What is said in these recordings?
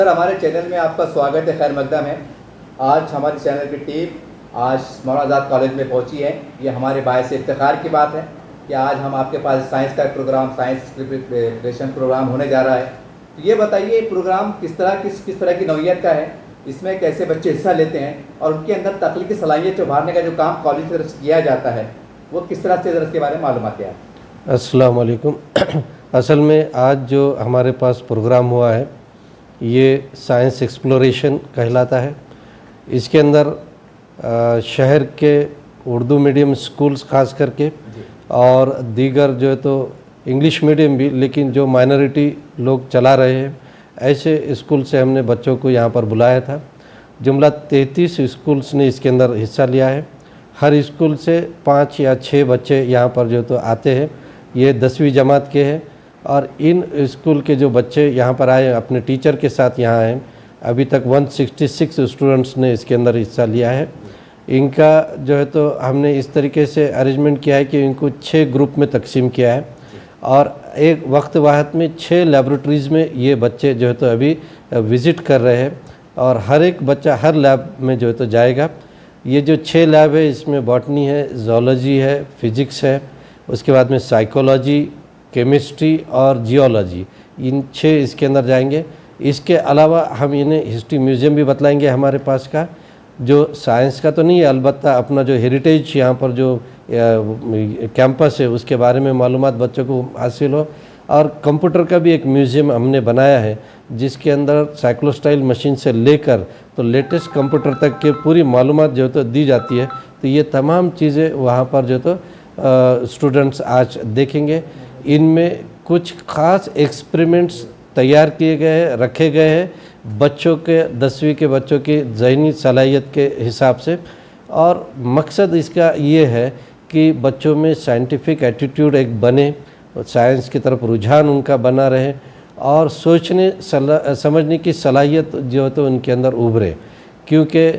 Sir, हमारे channel में आपका स्वागत है, खैर मकदम है। आज हमारे चैनल की टीम आज मौलाना आज़ाद कॉलेज में पहुंची है। ये हमारे बायस इफ्तिखार की बात है कि आज हम आपके पास साइंस का प्रोग्राम, साइंस प्रिपरेशन प्रोग्राम होने जा रहा है। तो ये बताइए, प्रोग्राम किस तरह की नौइयत का है, इसमें कैसे बच्चे हिस्सा लेते हैं और उनके अंदर तख्लीकी सलाहियत उभारने का जो काम कॉलेज की तरफ से किया जाता है वो किस तरह से, इसके बारे में मालूमात है? अस्सलाम वालेकुम। असल में आज जो हमारे पास प्रोग्राम हुआ है ये साइंस एक्सप्लोरेशन कहलाता है। इसके अंदर शहर के उर्दू मीडियम स्कूल्स खास करके और दीगर जो है तो इंग्लिश मीडियम भी, लेकिन जो माइनॉरिटी लोग चला रहे हैं ऐसे स्कूल से हमने बच्चों को यहाँ पर बुलाया था। जुमला 33 स्कूल्स ने इसके अंदर हिस्सा लिया है। हर स्कूल से 5 या 6 बच्चे यहाँ पर जो तो आते हैं। ये 10वीं जमात के हैं और इन स्कूल के जो बच्चे यहाँ पर आए अपने टीचर के साथ यहाँ आए। अभी तक 166 स्टूडेंट्स ने इसके अंदर हिस्सा लिया है। इनका जो है तो हमने इस तरीके से अरेंजमेंट किया है कि इनको 6 ग्रुप में तकसीम किया है और एक वक्त वाहद में 6 लैबोरेटरीज़ में ये बच्चे जो है तो अभी विज़िट कर रहे हैं और हर एक बच्चा हर लैब में जो है तो जाएगा। ये जो 6 लैब है इसमें बॉटनी है, ज़ूलॉजी है, फिज़िक्स है, उसके बाद में साइकोलॉजी, केमिस्ट्री और जियोलॉजी, इन 6 इसके अंदर जाएंगे। इसके अलावा हम इन्हें हिस्ट्री म्यूज़ियम भी बतलाएंगे हमारे पास का, जो साइंस का तो नहीं है, अलबत्ता अपना जो हेरिटेज यहाँ पर जो कैंपस है उसके बारे में मालूमात बच्चों को हासिल हो। और कंप्यूटर का भी एक म्यूज़ियम हमने बनाया है जिसके अंदर साइक्लोस्टाइल मशीन से लेकर तो लेटेस्ट कंप्यूटर तक के पूरी मालूमात जो तो दी जाती है। तो ये तमाम चीज़ें वहाँ पर जो तो स्टूडेंट्स आज देखेंगे। इनमें कुछ ख़ास एक्सपेरिमेंट्स तैयार किए गए हैं, रखे गए हैं बच्चों के 10वीं के बच्चों की ज़हनी सलाहियत के हिसाब से। और मकसद इसका ये है कि बच्चों में साइंटिफिक एटीट्यूड एक बने, साइंस की तरफ रुझान उनका बना रहे और सोचने समझने की सलाहियत जो है तो उनके अंदर उभरे। क्योंकि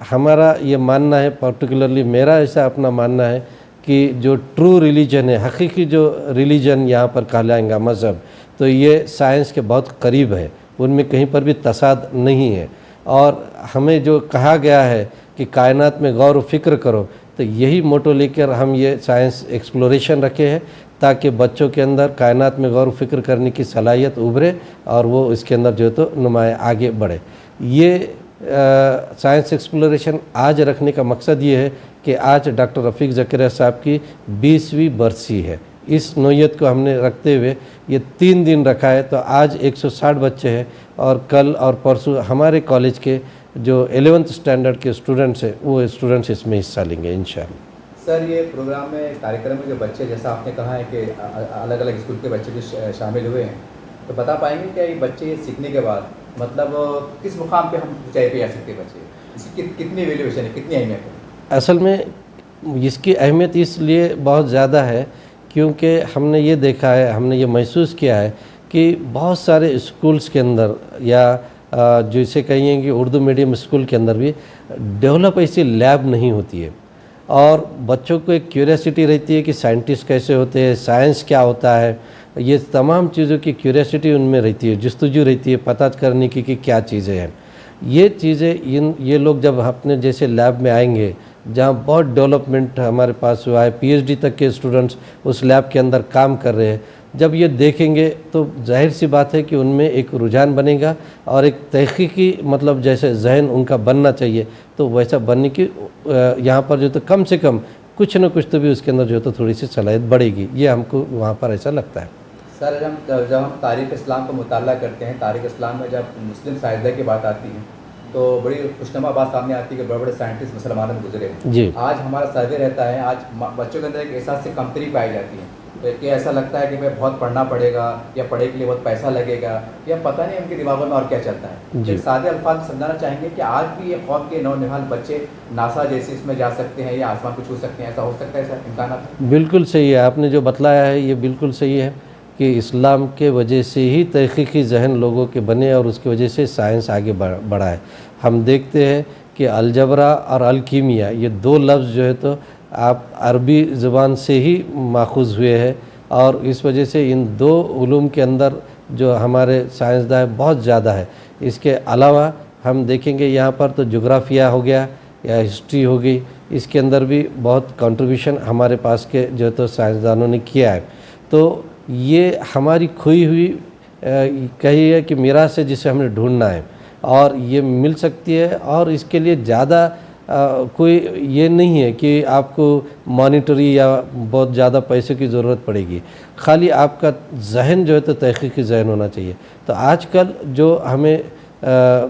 हमारा ये मानना है, पर्टिकुलरली मेरा ऐसा अपना मानना है कि जो ट्रू रिलीजन है, हकीकी जो रिलीजन यहाँ पर कहलाएंगा मज़हब, तो ये साइंस के बहुत करीब है, उनमें कहीं पर भी तसाद नहीं है। और हमें जो कहा गया है कि कायनात में गौर व फिक्र करो, तो यही मोटो लेकर हम ये साइंस एक्सप्लोरेशन रखे हैं ताकि बच्चों के अंदर कायनात में गौर व फिक्र करने की सलाहियत उभरे और वो इसके अंदर जो है तो नुमाया आगे बढ़े। ये साइंस एक्सप्लोरेशन आज रखने का मकसद ये है कि आज डॉक्टर रफ़ीक ज़करिया साहब की 20वीं बरसी है। इस नौयत को हमने रखते हुए ये 3 दिन रखा है। तो आज 160 बच्चे हैं और कल और परसों हमारे कॉलेज के जो 11th स्टैंडर्ड के स्टूडेंट्स हैं वो स्टूडेंट्स इसमें हिस्सा लेंगे इंशाअल्लाह। सर, ये प्रोग्राम में, कार्यक्रम में जो बच्चे, जैसा आपने कहा है कि अलग अलग स्कूल के बच्चे भी शामिल हुए हैं, तो बता पाएंगे क्या ये बच्चे ये सीखने के बाद मतलब किस मुकाम पे हम ऊंचाई पे आ सकते हैं? बच्चे इसकी कितनी वैल्यूएशन है, कितनी अहमियत है? असल में इसकी अहमियत इसलिए बहुत ज़्यादा है क्योंकि हमने ये देखा है, हमने ये महसूस किया है कि बहुत सारे स्कूल्स के अंदर या जैसे कहिए कि उर्दू मीडियम स्कूल के अंदर भी डेवलप ऐसी लैब नहीं होती है और बच्चों को एक क्यूरियोसिटी रहती है कि साइंटिस्ट कैसे होते हैं, साइंस क्या होता है, ये तमाम चीज़ों की क्यूरियोसिटी उनमें रहती है, जुस्तजू रहती है पता करने की कि क्या चीज़ें हैं। ये चीज़ें ये लोग जब अपने जैसे लैब में आएंगे जहाँ बहुत डेवलपमेंट हमारे पास हुआ है, PhD तक के स्टूडेंट्स उस लैब के अंदर काम कर रहे हैं, जब ये देखेंगे तो जाहिर सी बात है कि उनमें एक रुझान बनेगा और एक तहकीकी मतलब जैसे जहन उनका बनना चाहिए तो वैसा बनने की यहाँ पर जो तो कम से कम कुछ न कुछ तो भी उसके अंदर जो तो थोड़ी सी सलाहियत बढ़ेगी, ये हमको वहाँ पर ऐसा लगता है। सर, जब हम तारीख़ इस्लाम का मुताला करते हैं, तारीख़ इस्लाम में जब मुस्लिम साहिदा की बात आती है तो बड़ी खुशनुमा बात सामने आती है कि बड़े बड़े साइंटिस्ट मुसलमानों में गुजरे हैं जी। आज हमारा सर्वे रहता है, आज बच्चों के अंदर एक एहसास से कमतरी पाई जाती है कि ऐसा लगता है कि भाई बहुत पढ़ना पड़ेगा या पढ़ने के लिए बहुत पैसा लगेगा या पता नहीं उनके दिमागों में और क्या चलता है। एक सादे अल्फाज में समझाना चाहेंगे कि आज भी ये खौफ के नौनिहाल बच्चे नासा जैसे इसमें जा सकते हैं या आसमान को छू सकते हैं, ऐसा हो सकता है? ऐसा इम्कान? बिल्कुल सही है, आपने जो बतलाया है ये बिल्कुल सही है कि इस्लाम के वजह से ही तहकीकी जहन लोगों के बने और उसकी वजह से साइंस आगे बढ़ा है। हम देखते हैं कि अलजबरा और अलकीमिया ये 2 लफ्ज़ जो है तो आप अरबी ज़ुबान से ही माखूज़ हुए हैं और इस वजह से इन 2 उलूम के अंदर जो हमारे साइंसदान बहुत ज़्यादा है। इसके अलावा हम देखेंगे यहाँ पर तो जोग्राफिया हो गया या हिस्ट्री हो गई, इसके अंदर भी बहुत कंट्रीब्यूशन हमारे पास के जो तो साइंसदानों ने किया है। तो ये हमारी खोई हुई कही है कि मीरास है जिसे हमने ढूंढना है और ये मिल सकती है। और इसके लिए ज़्यादा कोई ये नहीं है कि आपको मॉनिटरी या बहुत ज़्यादा पैसे की ज़रूरत पड़ेगी, खाली आपका जहन जो है तो तहक़ीक़ी जहन होना चाहिए। तो आजकल जो हमें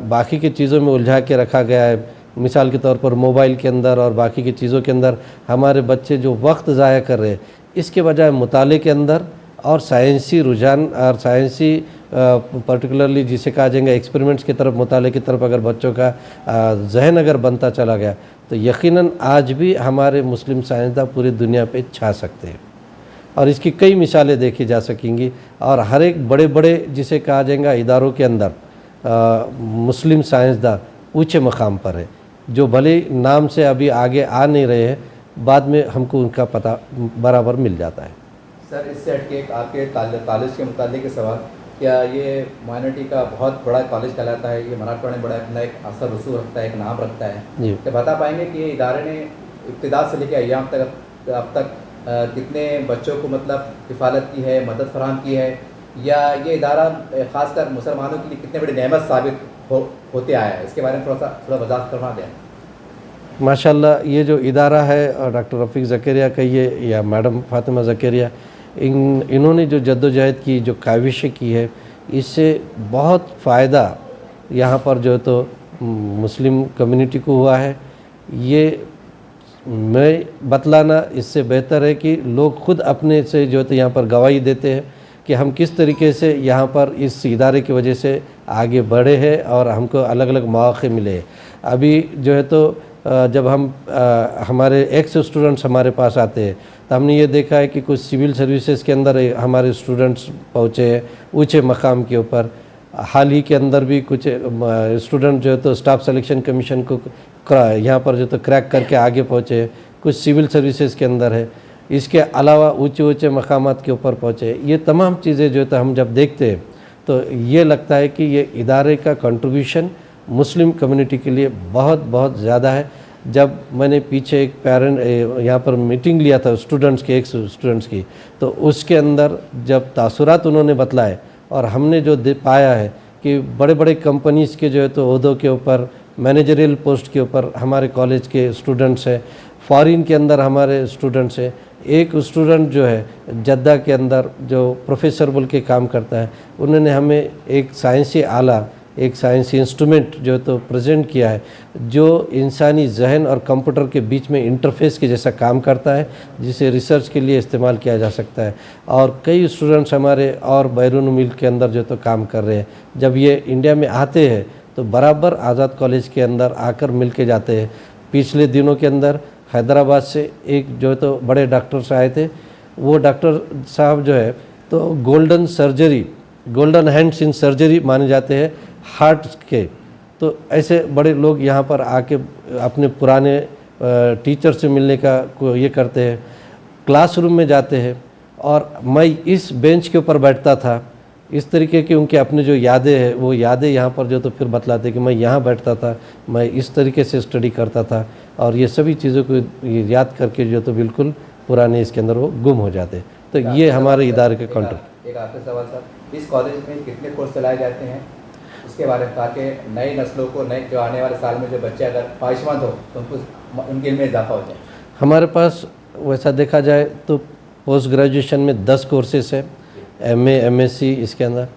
बाकी की चीज़ों में उलझा के रखा गया है, मिसाल के तौर पर मोबाइल के अंदर और बाकी की चीज़ों के अंदर हमारे बच्चे जो वक्त ज़ाया कर रहे हैं, इसके बजाय मुताले के अंदर और साइंसी रुझान और साइंसी पर्टिकुलरली जिसे कहा जाएगा एक्सपेरिमेंट्स की तरफ, मुताले की तरफ अगर बच्चों का जहन अगर बनता चला गया तो यकीनन आज भी हमारे मुस्लिम साइंसदान पूरी दुनिया पे छा सकते हैं। और इसकी कई मिसालें देखी जा सकेंगी। और हर एक बड़े बड़े जिसे कहा जाएगा इदारों के अंदर मुस्लिम साइंसदान ऊँचे मकाम पर है, जो भले नाम से अभी आगे आ नहीं रहे हैं, बाद में हमको उनका पता बराबर मिल जाता है। सर, इससे हटके एक आपके कॉलेज के मुतालिक सवाल, क्या ये माइनॉरिटी का बहुत बड़ा कॉलेज कहलाता है, ये मराठवाड़ा में बड़ा अपना एक असर रसूख रखता है, एक नाम रखता है जी, क्या बता पाएंगे कि ये इदारे ने इब्तिदा से लेकर अय्याम तक अब तक कितने बच्चों को मतलब किफ़ालत की है, मदद फराहम की है, या ये इदारा ख़ासकर मुसलमानों के लिए कितने बड़ी नेमत साबित होते आया है, इसके बारे में थोड़ा वजाहत करवा दें। माशाल्लाह, ये जो इदारा है डॉक्टर रफ़ीक ज़करिया कहिए या मैडम फ़ातिमा ज़करिया, इन्होंने जो जद्दोजहद की, जो काविशें की है, इससे बहुत फ़ायदा यहाँ पर जो तो मुस्लिम कम्युनिटी को हुआ है। ये मैं बतलाना इससे बेहतर है कि लोग खुद अपने से जो तो यहाँ पर गवाही देते हैं कि हम किस तरीके से यहाँ पर इस इदारे की वजह से आगे बढ़े हैं और हमको अलग अलग मौक़े मिले। अभी जो है तो जब हम हमारे एक्स स्टूडेंट्स हमारे पास आते हैं तो हमने ये देखा है कि कुछ सिविल सर्विसेज के अंदर हमारे स्टूडेंट्स पहुँचे हैं ऊँचे मकाम के ऊपर। हाल ही के अंदर भी कुछ स्टूडेंट जो है तो स्टाफ सिलेक्शन कमीशन को यहाँ पर जो तो क्रैक करके आगे पहुँचे, कुछ सिविल सर्विसेज के अंदर है, इसके अलावा ऊँचे ऊँचे मकामात के ऊपर पहुँचे। ये तमाम चीज़ें जो तो हम जब देखते हैं तो ये लगता है कि ये इदारे का कंट्रीब्यूशन मुस्लिम कम्युनिटी के लिए बहुत बहुत ज़्यादा है। जब मैंने पीछे एक पेरेंट यहाँ पर मीटिंग लिया था स्टूडेंट्स के, एक स्टूडेंट्स की, तो उसके अंदर जब तासुरात उन्होंने बतलाए और हमने जो पाया है कि बड़े बड़े कंपनीज़ के जो है तो ओहदों के ऊपर, मैनेजरियल पोस्ट के ऊपर हमारे कॉलेज के स्टूडेंट्स हैं, फ़ॉरेन के अंदर हमारे स्टूडेंट्स हैं। एक स्टूडेंट जो है जद्दा के अंदर जो प्रोफेसर बोल के काम करता है, उन्होंने हमें एक साइंसी आला, एक साइंसी इंस्ट्रूमेंट जो तो प्रेजेंट किया है, जो इंसानी जहन और कंप्यूटर के बीच में इंटरफेस के जैसा काम करता है, जिसे रिसर्च के लिए इस्तेमाल किया जा सकता है। और कई स्टूडेंट्स हमारे और बैरून मुल्क के अंदर जो तो काम कर रहे हैं। जब ये इंडिया में आते हैं तो बराबर आज़ाद कॉलेज के अंदर आकर मिल के जाते हैं। पिछले दिनों के अंदर हैदराबाद से एक जो तो बड़े डॉक्टर्स आए थे, वो डॉक्टर साहब जो है तो golden surgery, golden hands in surgery माने जाते हैं हार्ट के। तो ऐसे बड़े लोग यहाँ पर आके अपने पुराने टीचर से मिलने का ये करते हैं, क्लासरूम में जाते हैं। और मैं इस बेंच के ऊपर बैठता था, इस तरीके की उनके अपने जो यादें हैं, वो यादें यहाँ पर जो तो फिर बतलाते कि मैं यहाँ बैठता था, मैं इस तरीके से स्टडी करता था। और ये सभी चीज़ों को याद करके जो तो बिल्कुल पुराने इसके अंदर वो गुम हो जाते। तो ये हमारे इदारे के कंट्रोल। एक आखिरी सवाल सर, इस कॉलेज में कितने कोर्स चलाए जाते हैं, उसके बारे में, ताकि नई नस्लों को, नए जो आने वाले साल में जो बच्चे अगर ख्वाहिशमंद हो तो उनको उनके इल्म में इजाफा हो जाए। हमारे पास वैसा देखा जाए तो पोस्ट ग्रेजुएशन में 10 कोर्सेस है, MA MSc इसके अंदर।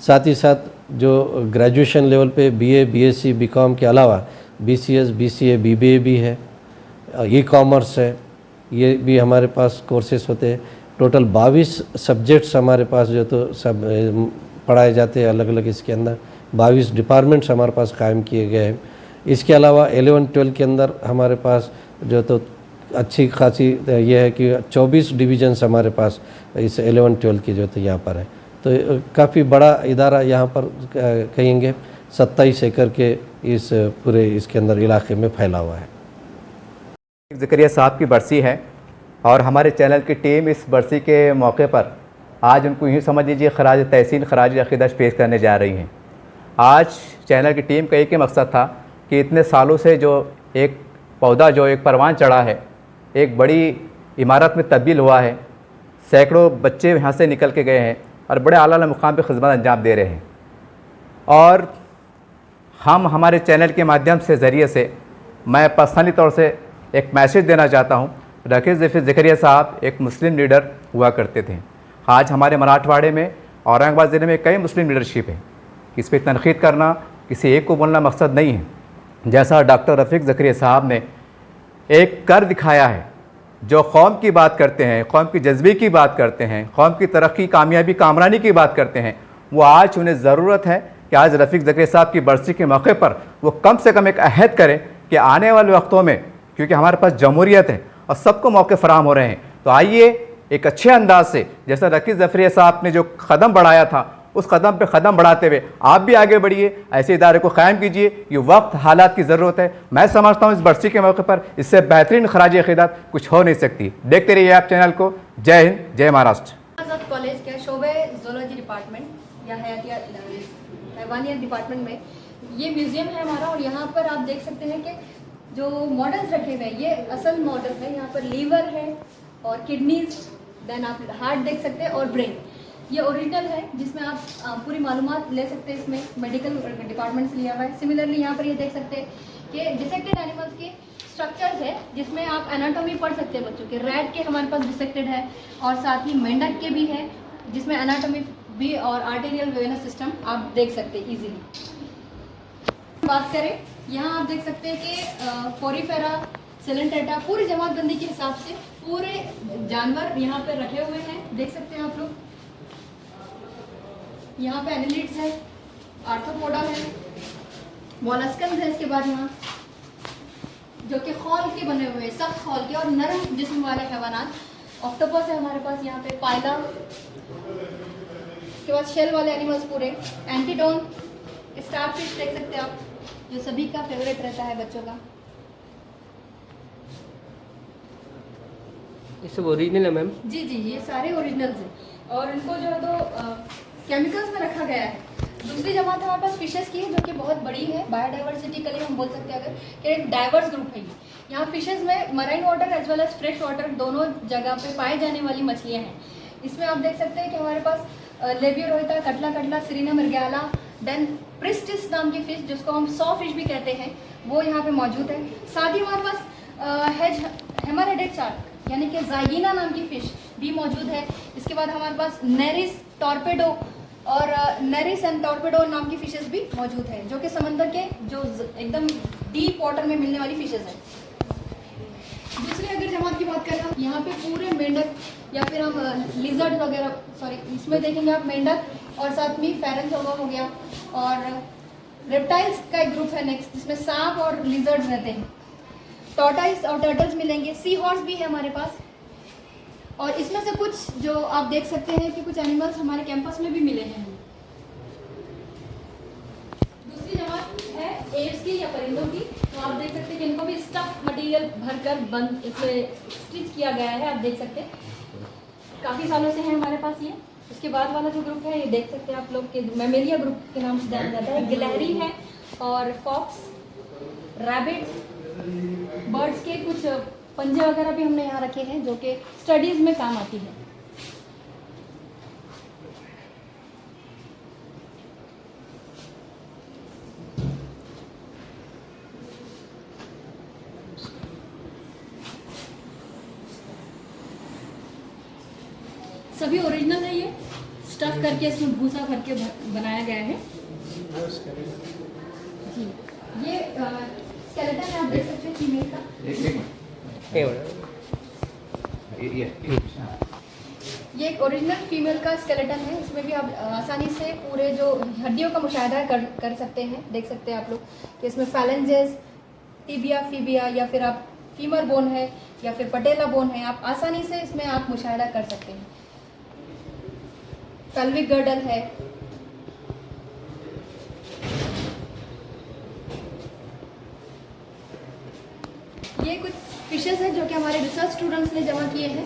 साथ ही साथ जो ग्रेजुएशन लेवल पे BA BSc BCom के अलावा BCS BCA BBA भी है, ई-कॉमर्स है, ये भी हमारे पास कोर्सेस होते हैं। टोटल 22 सब्जेक्ट्स हमारे पास जो तो सब पढ़ाए जाते हैं अलग अलग। इसके अंदर 22 डिपार्टमेंट्स हमारे पास कायम किए गए हैं। इसके अलावा 11-12 के अंदर हमारे पास जो तो अच्छी खासी ये है कि 24 डिवीजन्स हमारे पास इस 11-12 की जो तो यहाँ पर है। तो काफ़ी बड़ा इदारा यहाँ पर कहेंगे 27 एकड़ के इस पूरे इसके अंदर इलाके में फैला हुआ है। ज़करिया साहब की बरसी है और हमारे चैनल की टीम इस बरसी के मौके पर आज उनको यूँ समझ लीजिए खराज तहसीन, खराज अक़ीदत पेश करने जा रही हैं। आज चैनल की टीम का एक ही मकसद था कि इतने सालों से जो एक पौधा जो एक परवान चढ़ा है, एक बड़ी इमारत में तब्दील हुआ है, सैकड़ों बच्चे यहाँ से निकल के गए हैं और बड़े आला मुकाम पे खिदमत अंजाम दे रहे हैं। और हम हमारे चैनल के माध्यम से ज़रिए से मैं पर्सनली तौर से एक मैसेज देना चाहता हूँ। रकीब ज़करिया साहब एक मुस्लिम लीडर हुआ करते थे। आज हमारे मराठवाड़े में औरंगाबाद ज़िले में कई मुस्लिम लीडरशिप है। इस पर तनकीद करना, किसी एक को बोलना मकसद नहीं है। जैसा डॉक्टर रफ़ीक ज़करिया साहब ने एक कर दिखाया है, जो कौम की बात करते हैं, कौम की जज्बे की बात करते हैं, कौम की तरक्की, कामयाबी, कामरानी की बात करते हैं, वो आज उन्हें ज़रूरत है कि आज रफ़ीक ज़करिया साहब की बरसी के मौके पर वो कम से कम एक अहद करें कि आने वाले वक्तों में, क्योंकि हमारे पास जमहूरियत है और सबको मौके फराहम हो रहे हैं, तो आइए एक अच्छे अंदाज से, जैसा रकीब ज़करिया साहब ने जो कदम बढ़ाया था, उस कदम पे कदम बढ़ाते हुए आप भी आगे बढ़िए, ऐसे इदारे को क़ायम कीजिए। ये वक्त हालात की ज़रूरत है। मैं समझता हूँ इस बरसी के मौके पर इससे बेहतरीन खराज अक़ीदत कुछ हो नहीं सकती। देखते रहिए आप चैनल को। जय हिंद, जय महाराष्ट्र। आज़ाद कॉलेज के शोबे ज़ूलॉजी डिपार्टमेंट या हैवानियत डिपार्टमेंट में ये म्यूज़ियम है हमारा, और यहाँ पर आप देख सकते हैं कि जो मॉडल्स रखे हुए हैं ये असल मॉडल है। यहाँ पर लीवर है और किडनीज, देन आप हार्ट देख सकते हैं और ब्रेन। ये ओरिजिनल है जिसमें आप पूरी मालूमात ले सकते हैं। इसमें मेडिकल डिपार्टमेंट से लिया हुआ है। सिमिलरली यहाँ पर ये देख सकते हैं कि डिसेक्टेड एनिमल्स के स्ट्रक्चर्स है जिसमें आप एनाटॉमी पढ़ सकते हैं बच्चों के। रैट के हमारे पास डिसेक्टेड है और साथ ही मेंढक के भी है जिसमें एनाटॉमी भी और आर्टेरियल वेनस सिस्टम आप देख सकते हैं ईजीली। बात करें, यहाँ आप देख सकते हैं कि पोरीफेरा, सेलेंटेटा, पूरी जमातबंदी के हिसाब से पूरे जानवर यहाँ पे रखे हुए हैं, देख सकते हैं आप लोग। यहाँ पे एनिलिड्स है, आर्थ्रोपोडा है, मॉलस्कन्स है, इसके बाद यहाँ जो कि खौल के बने हुए, सख्त खौल के और नरम जिस्म वाले हैवानात। ऑक्टोपस है हमारे पास यहाँ पे, पायला, इसके बाद शेल वाले एनिमल्स पूरे, एंटीडोन, स्टारफिश देख सकते हैं आप, जो सभी का फेवरेट रहता है बच्चों का। ये सब ओरिजिनल है मैम? जी जी, ये सारे ओरिजिनल्स हैं और इनको जो है तो केमिकल्स में रखा गया है। दूसरी जमात हमारे पास फिशेस की है जो कि बहुत बड़ी है। बायोडाइवर्सिटी के लिए हम बोल सकते हैं अगर कि एक डाइवर्स ग्रुप है ये। यहाँ फिशेस में marine water as well as fresh water दोनों जगह पे पाए जाने वाली मछलियाँ हैं। इसमें आप देख सकते हैं कि हमारे पास लेबियोरोहिता, कटला कटला, सिरिना मृगयाला, देन प्रिस्टिस नाम की फ़िश जिसको हम सॉ फिश भी कहते हैं, वो यहाँ पे मौजूद है। साथ ही हमारे पास हेमरहेडेड शार्क यानी कि ज़ाइगीना नाम की फ़िश भी मौजूद है। इसके बाद हमारे पास नेरिस, टॉर्पेडो और नेरिस एंड टॉर्पेडो नाम की फ़िशेस भी मौजूद है जो कि समंदर के जो एकदम डीप वाटर में मिलने वाली फ़िशेस हैं। दूसरी अगर जमात की बात करें हम, यहाँ पे पूरे मेंढक या फिर हम लिजर्ड वगैरह, सॉरी इसमें देखेंगे आप मेंढक और साथ में फेरेंसोवा हो गया, और रेप्टाइल्स का एक ग्रुप है नेक्स्ट जिसमें सांप और लिजर्ड्स रहते हैं। टॉर्टाइस और टर्टल्स मिलेंगे, सी हॉर्स भी है हमारे पास, और इसमें से कुछ जो आप देख सकते हैं कि कुछ एनिमल्स हमारे कैंपस में भी मिले हैं। दूसरी जमात है एड्स की या परिंदों की, तो आप देख सकते हैं कि इनको भी स्टफ मटेरियल भरकर बंद इसमें स्टिच किया गया है। आप देख सकते हैं काफ़ी सालों से है हमारे पास ये। उसके बाद वाला जो ग्रुप है ये देख सकते हैं आप लोग के मैमेलिया ग्रुप के नाम से जाना जाता है। गिलहरी है और फॉक्स, रैबिट, बर्ड्स के कुछ पंजे वगैरह भी हमने यहाँ रखे हैं जो कि स्टडीज़ में काम आती है। सभी ओरिजिनल है, ये स्टफ करके इसमें भूसा भर के बनाया गया है जी। ये स्केलेटन आप देख सकते हैं फीमेल का। ये एक ओरिजिनल फीमेल का स्केलेटन है। इसमें भी आप आसानी से पूरे जो हड्डियों का मुशाहिदा कर सकते हैं। देख सकते हैं आप लोग कि इसमें फैलेंजेस, टिबिया, फीबिया या फिर आप फीमर बोन है या फिर पटेला बोन है, आप आसानी से इसमें आप मुशाहिदा कर सकते हैं। पेल्विक गर्डल है, ये कुछ फिशेस हैं जो कि हमारे रिसर्च स्टूडेंट्स ने जमा किए हैं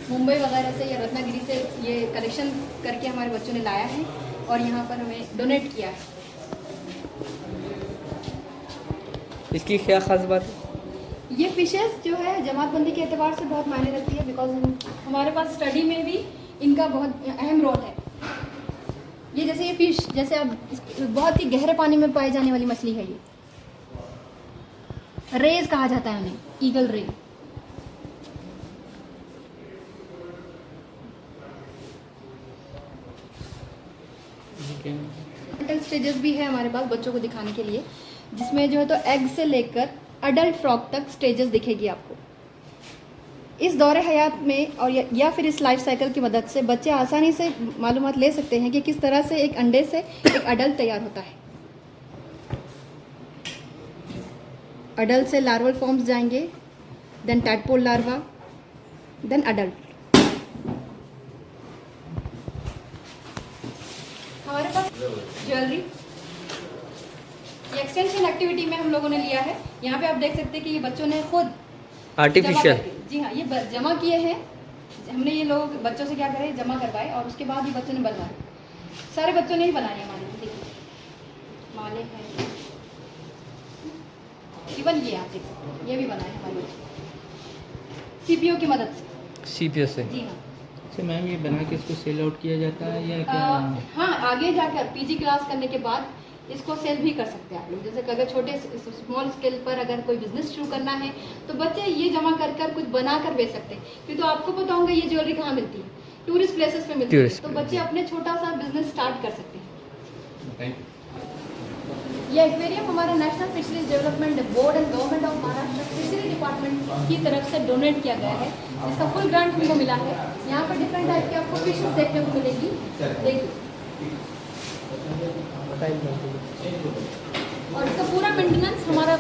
मुंबई वगैरह से या रत्नागिरी से। ये कलेक्शन करके हमारे बच्चों ने लाया है। और यहाँ पर हमें डोनेट किया है। इसकी क्या खास बात है? ये फिशेस जो है जमातबंदी के एतबार से बहुत मायने रखती है, बिकॉज हमारे पास स्टडी में भी इनका बहुत अहम रोल है। ये जैसे ये फिश, जैसे अब बहुत ही गहरे पानी में पाई जाने वाली मछली है। ये रेज कहा जाता है उन्हें, ईगल रे। स्टेजेस भी है हमारे पास बच्चों को दिखाने के लिए, जिसमें जो है तो एग से लेकर अडल्ट फ्रॉग तक स्टेजेस दिखेगी आपको। इस दौरे हयात में और या फिर इस लाइफ साइकिल की मदद से बच्चे आसानी से मालूमात ले सकते हैं कि किस तरह से एक अंडे से एक अडल्ट तैयार होता है। अडल्ट से लार्वल फॉर्म्स जाएंगे, then tadpole larva, then adult. हमारे पास ज्वेलरी, ये एक्सटेंशन एक्टिविटी में हम लोगों ने लिया है। यहाँ पे आप देख सकते हैं कि ये बच्चों ने खुद आर्टिफिशियल, जी हाँ, ये जमा किए हैं। हमने ये लोग बच्चों से क्या करे, जमा करवाए और उसके बाद ये बच्चों ने बनवाए। सारे बच्चों ने ही बनाए हमारे, देखिए माले हैं, इवन ये आप देख सकते हैं, ये भी बनाए हमारे बच्चे सीपीओ की मदद से। सीपीओ से? जी हाँ। अच्छा मैम, ये बना के इसको सेल आउट किया जाता है या क्या? हाँ, आगे जाकर पीजी क्लास करने के बाद इसको सेल भी कर सकते हैं आप लोग। जैसे कि अगर छोटे स्मॉल स्केल पर अगर कोई बिजनेस शुरू करना है तो बच्चे ये जमा कर कर कुछ बना कर बेच सकते हैं। क्योंकि तो आपको पता होगा ये ज्वेलरी कहाँ मिलती है, टूरिस्ट प्लेसेस पे मिलती है। तो बच्चे अपने छोटा सा बिजनेस स्टार्ट कर सकते हैं। ये एक्वेरियम हमारा national fisheries development board and government of Maharashtra fishery department की तरफ से डोनेट किया गया है। इसका फुल ग्रांट हमको मिला है। यहाँ पर डिफरेंट टाइप की आपको फिशेस देखने को मिलेगी। देखिए, और इसका पूरा मेंटेनेंस हमारा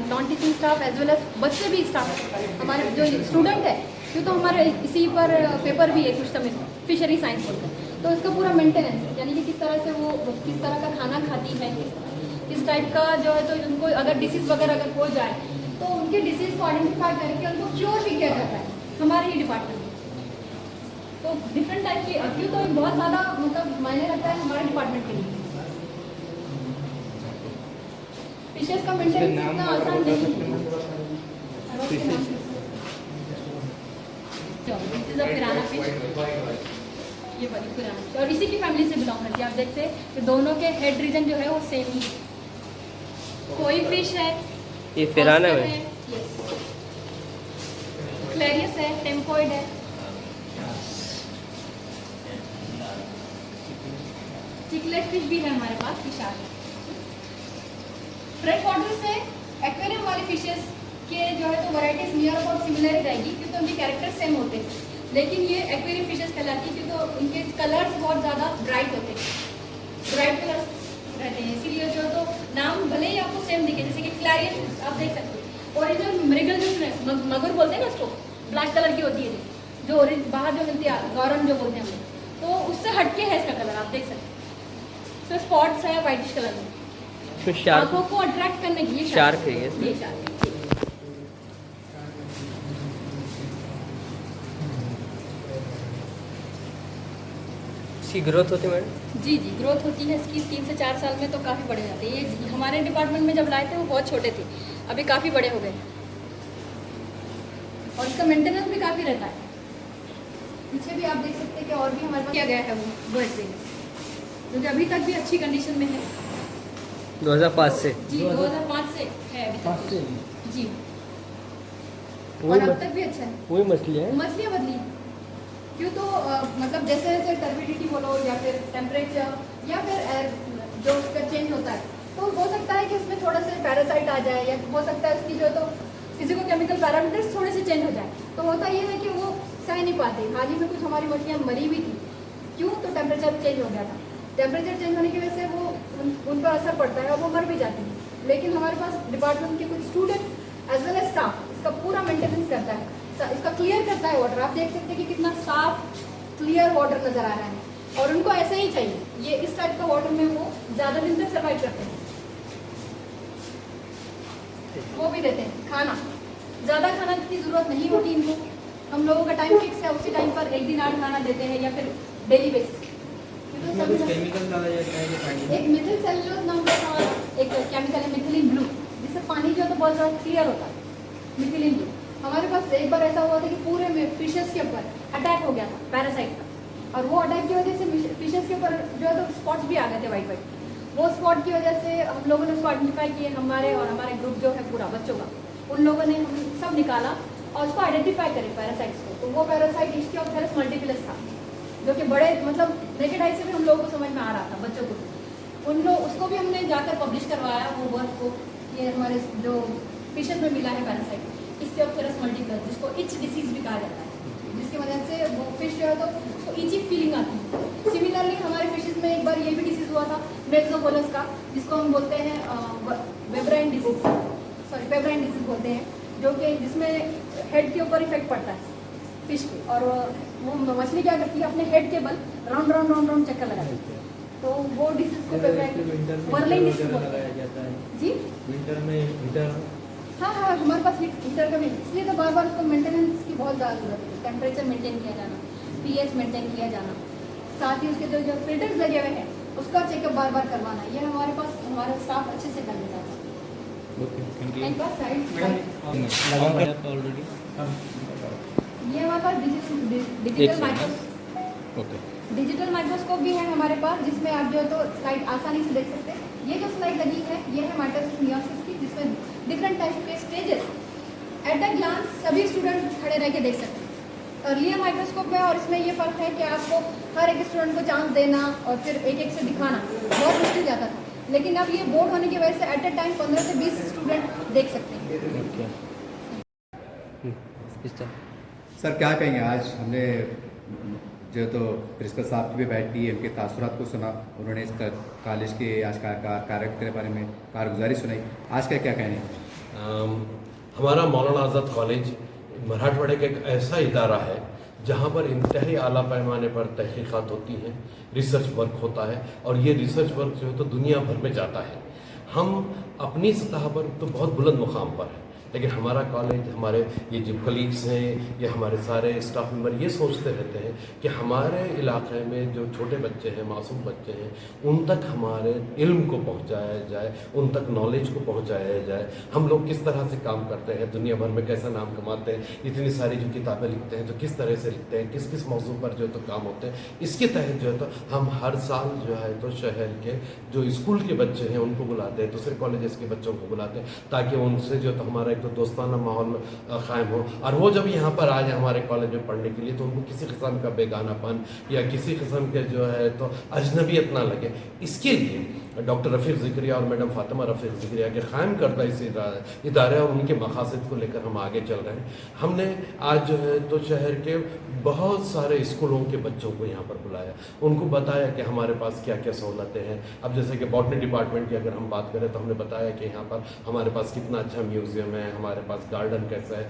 non teaching staff as well as बच्चे भी स्टाफ हमारे जो स्टूडेंट है, क्यों तो हमारे इसी पर पेपर भी है कुछ समय फिशरी साइंस बोलकर। तो इसका पूरा मेंटेनेंस यानी कि किस तरह से वो किस तरह का खाना खाती है, किस टाइप का जो है तो उनको अगर डिसीज़ वगैरह अगर हो जाए तो उनके डिसीज़ को आइडेंटिफाई करके उनको क्योर भी किया जाता है हमारे ही डिपार्टमेंट में। तो डिफरेंट टाइप की क्यों तो बहुत ज़्यादा मतलब मायने रखता है हमारे डिपार्टमेंट के लिए। फिशेस का मेंटेनेंस इतना आसान नहीं है। पिराना फिश, ये बड़ी पिराना फिश और इसी की फैमिली से बिलोंग करती है। आप देखते हैं कि दोनों के हेड रीजन जो है वो सेम ही है। कोई फिश है, ये पिराना है, क्लेरियस है, टेम्पोइड है। चिकलेट फिश भी है हमारे पास, फिशार है। फ्रेश वाटर से एक्वेरियम वाली फिशेस के जो है तो वैराइटीज नियर अबाउट सिमिलर ही रहेगी, क्योंकि उनके कैरेक्टर सेम होते हैं। लेकिन ये एक्वेरियम फिशेस कहलाती है क्योंकि उनके कलर्स बहुत ज़्यादा ब्राइट होते हैं, ब्राइट कलर्स रहते हैं। इसीलिए जो तो नाम भले ही आपको सेम दिखे, जैसे कि क्लैरियन आप देख सकते हैं। ओरिजिनल मृगल जो मगर बोलते हैं ना उसको, ब्लैक कलर की होती है जो बाहर जो मिलती है, गौरन जो बोलते हैं हम लोग, तो उससे हटके है इसका कलर, आप देख सकते हैं। तो स्पॉट्स है वाइटिश कलर में, आंखों को अट्रैक्ट करने के लिए शार्क है ये शार्क। इसकी ग्रोथ होती है मैडम? जी जी, ग्रोथ होती है इसकी 3 से 4 साल में तो काफ़ी बड़े जाते हैं। ये हमारे डिपार्टमेंट में जब लाए थे वो बहुत छोटे थे, अभी काफ़ी बड़े हो गए और इसका मेंटेनेंस भी काफ़ी रहता है। पीछे भी आप देख सकते हैं कि और भी हमारे पास किया गया है वो एक्वेरियम, जो कि अभी तक भी अच्छी कंडीशन में है। 2005 से? जी 2005 से है अभी तक जी, वही और अब तक भी अच्छा है। वही मछली है? मछलियाँ बदली क्यों तो मतलब जैसे जैसे टर्बिडिटी बोलो या फिर टेम्परेचर या फिर एयर जो उसका चेंज होता है, तो हो सकता है कि इसमें थोड़ा सा पैरासाइट आ जाए, या हो सकता है उसकी जो तो फिजिको केमिकल पैरामीटर्स थोड़े से चेंज हो जाए। तो होता ये है कि वो सह नहीं पाते। हाल ही में कुछ हमारी मछलियाँ मरी भी थी, क्यों तो टेम्परेचर चेंज हो गया था। टेम्परेचर चेंज होने की वजह से वो उन पर असर पड़ता है और वो मर भी जाती है। लेकिन हमारे पास डिपार्टमेंट के कुछ student as well as staff इसका पूरा मेंटेनेंस करता है, इसका क्लियर करता है वाटर। आप देख सकते हैं कि कितना साफ क्लियर वाटर नजर आ रहा है, और उनको ऐसे ही चाहिए। ये इस टाइप का वाटर में वो ज़्यादा दिन तक सर्वाइव करते हैं। वो भी देते हैं खाना, ज़्यादा खाना की ज़रूरत नहीं होती इनको। हम लोगों का टाइम फिक्स है, उसी टाइम पर एक दिन 8 खाना देते हैं या फिर डेली बेसिस। क्योंकि इसमें कुछ केमिकल डाला जाता है कि पानी में? एक मिथिल सेलुलोज नाम का हमारा एक केमिकल है मिथिलीन ब्लू, जिससे पानी जो है तो बहुत ज़्यादा क्लियर होता है। मिथिलीन ब्लू हमारे पास एक बार ऐसा हुआ था कि पूरे में फिशेस के ऊपर अटैक हो गया था पैरासाइट का, और वो अटैक की वजह से फिशेस के ऊपर जो है तो स्पॉट्स भी आ गए थे वाइट वाइट। वो स्पॉट की वजह से हम लोगों ने उसको आइडेंटिफाई किए, हमारे और हमारे ग्रुप जो है पूरा बच्चों का, उन लोगों ने हम सब निकाला और उसको आइडेंटिफाई करें पैरासाइट्स को। तो वो पैरासाइट इस्टियोप्टेरस मल्टीफिलस था, जो कि बड़े मतलब नेकेड आई से भी हम लोगों को समझ में आ रहा था, बच्चों को। उन लोग उसको भी हमने जाकर पब्लिश करवाया वो वर्क को, ये हमारे जो फिशेस में मिला है पैरासाइट इस्टियोप्टेरस मल्टीफिलस, जिसको इच डिसीज भी कहा जाता है, जिसकी वजह से वो फिश जो है तो उसको इची फीलिंग आती है। सिमिलरली हमारे फिशेस में एक बार ये भी डिसीज हुआ था मेक्सोपोलस का, जिसको हम बोलते हैं वेब्राइन डिसीज, सॉरी पेब्राइन डिसीज बोलते हैं, जो कि जिसमें हेड के ऊपर इफेक्ट पड़ता है फिश के, और वो मछली क्या करती है अपने हेड के बल राउंड राउंड राउंड राउंड चक्कर लगाती है। तो वो डिसीज को पेब्राइन वर्लिंग डिसीज बोलते लगाया हैं जाता है जी। विंटर में हीटर। हाँ हाँ, हमारे पास हीटर का भी, इसलिए तो बार बार उसको मेंटेनेंस की बहुत ज़्यादा जरूरत है। टेम्परेचर मेंटेन किया जाना, पीएच मेंटेन किया जाना, साथ ही उसके जो फिल्टर्स लगे हुए हैं उसका चेकअप बार बार करवाना, ये हमारे पास हमारा स्टाफ अच्छे से कर लेता है। Okay, thank you. एक बार साइड ऑलरेडी ये हमारे पास डिजिटल माइक्रोस्कोप भी है हमारे पास, जिसमें आप जो है तो स्लाइड आसानी से देख सकते हैं। ये जो स्लाइड लगी है ये है माइटोसिस मियोसिस की, जिसमें डिफरेंट टाइप के स्टेजेस एट अ ग्लांस सभी स्टूडेंट खड़े रह के देख सकते हैं। अर्लियर माइक्रोस्कोप में और इसमें ये फ़र्क है कि आपको हर एक स्टूडेंट को चांस देना और फिर एक एक से दिखाना बहुत मुश्किल जाता था, लेकिन अब ये बोर्ड होने की वजह से एट अ टाइम 15 से 20 स्टूडेंट देख सकते हैं। सर क्या कहेंगे, आज हमने जो तो प्रिंसिपल साहब की भी बैठ की, उनके तासुरात को सुना, उन्होंने इस कॉलेज के आज का कार्य के बारे में कारगुजारी सुनाई, आज का क्या कहने हैं? हमारा मौलाना आज़ाद कॉलेज मराठवाड़े का एक ऐसा इदारा है जहाँ पर इंतहाई आला पैमाने पर तहकीक़ात होती हैं, रिसर्च वर्क होता है, और ये रिसर्च वर्क जो है तो दुनिया भर में जाता है। हम अपनी सतह पर तो बहुत बुलंद मुकाम पर हैं, लेकिन हमारा कॉलेज, हमारे ये जो कलीग्स हैं या हमारे सारे स्टाफ मेंबर ये सोचते रहते हैं कि हमारे इलाके में जो छोटे बच्चे हैं, मासूम बच्चे हैं, उन तक हमारे इल्म को पहुंचाया जाए, उन तक नॉलेज को पहुंचाया जाए। हम लोग किस तरह से काम करते हैं, दुनिया भर में कैसा नाम कमाते हैं, इतनी सारी जो किताबें लिखते हैं तो किस तरह से लिखते हैं, किस किस मौजू पर जो है तो काम होते हैं, इसके तहत जो है तो हम हर साल जो है तो शहर के जो स्कूल के बच्चे हैं उनको बुलाते हैं, दूसरे कॉलेजेस के बच्चों को बुलाते हैं, ताकि उनसे जो तो हमारा तो दोस्ताना माहौल में क़ायम हो, और वो जब यहाँ पर आ जाए हमारे कॉलेज में पढ़ने के लिए तो उनको किसी किस्म का बेगानापन या किसी किस्म के जो है तो अजनबियत ना लगे। इसके लिए डॉक्टर रफ़ीक ज़िक्रिया और मैडम फ़ातिमा रफ़ीक ज़िक्रिया के क़ायम करदा इस इदारे और उनके मक़ासद को लेकर हम आगे चल रहे हैं। हमने आज जो है तो शहर के बहुत सारे स्कूलों के बच्चों को यहाँ पर बुलाया, उनको बताया कि हमारे पास क्या क्या सहूलतें हैं। अब जैसे कि बॉटनी डिपार्टमेंट की अगर हम बात करें तो हमने बताया कि यहाँ पर हमारे पास कितना अच्छा म्यूज़ियम है, हमारे पास गार्डन कैसा है,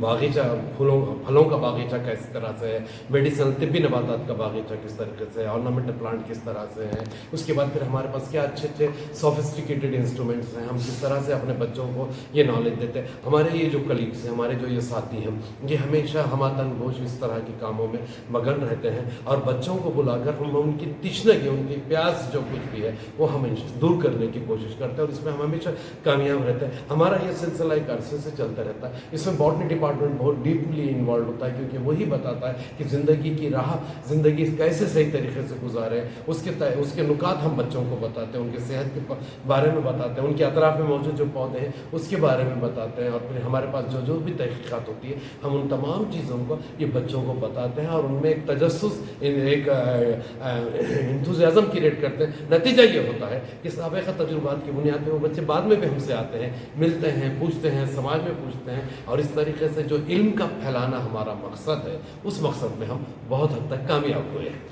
बागीचा फलों का बागीचा किस तरह से है, मेडिसिनल तिब्बी नबातात का बागीचा किस तरीके से है, ऑर्नामेंटल प्लांट किस तरह से है। उसके बाद फिर हमारे पास क्या अच्छे अच्छे सोफिस्टिकेटेड इंस्ट्रूमेंट्स हैं, हम किस तरह से अपने बच्चों को ये नॉलेज देते हैं। हमारे ये जो कलीग्स हैं, हमारे जो ये साथी हैं, ये हमेशा हमातन गोश इस तरह के कामों में मगन रहते हैं, और बच्चों को बुलाकर हम उनकी तिश्नगी, उनकी प्यास जो कुछ भी है वो हम दूर करने की कोशिश करते हैं, और इसमें हम हमेशा कामयाब रहते हैं। हमारा ये सिलसिला एक अरसे से चलता रहता है। इसमें बॉटनी डिपार्टमेंट बहुत डीपली इन्वॉल्व होता है, क्योंकि वही बताता है कि ज़िंदगी की राह, ज़िंदगी कैसे सही तरीके से गुजारें, उसके नुकात हम बच्चों को बताते हैं, उनके सेहत के बारे में बताते हैं, उनके अतराफ़ में मौजूद जो पौधे हैं उसके बारे में बताते हैं, और फिर हमारे पास जो भी तहकीक़ात होती है हम उन तमाम चीज़ों को ये बच्चों को बताते हैं, और उनमें एक तजस्सुस, एक इंथुजियाज़म क्रिएट करते हैं। नतीजा ये होता है कि साबिक़ा तजुर्बात की बुनियाद पर वो बच्चे बाद में भी हमसे आते हैं, मिलते हैं, पूछते हैं, समाज में पूछते हैं, और इस तरीके से जो इल्म का फैलाना हमारा मकसद है, उस मकसद में हम बहुत हद तक कामयाब हुए हैं।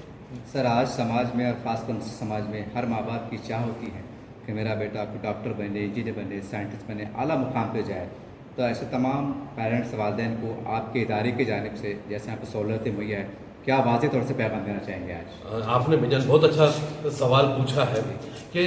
सर आज समाज में और ख़ासकर समाज में हर माँ बाप की चाह होती है कि मेरा बेटा कोई डॉक्टर बने, इंजीनियर बने, साइंटिस्ट बने, आला मुकाम पे जाए। तो ऐसे तमाम पेरेंट्स, वालिदैन को आपके इदारे की जानिब से जैसे यहाँ पर सहूलतें मुहैया है, क्या वाज़ेह तौर से पैगाम देना चाहेंगे आज? आपने मिजान बहुत अच्छा सवाल पूछा है कि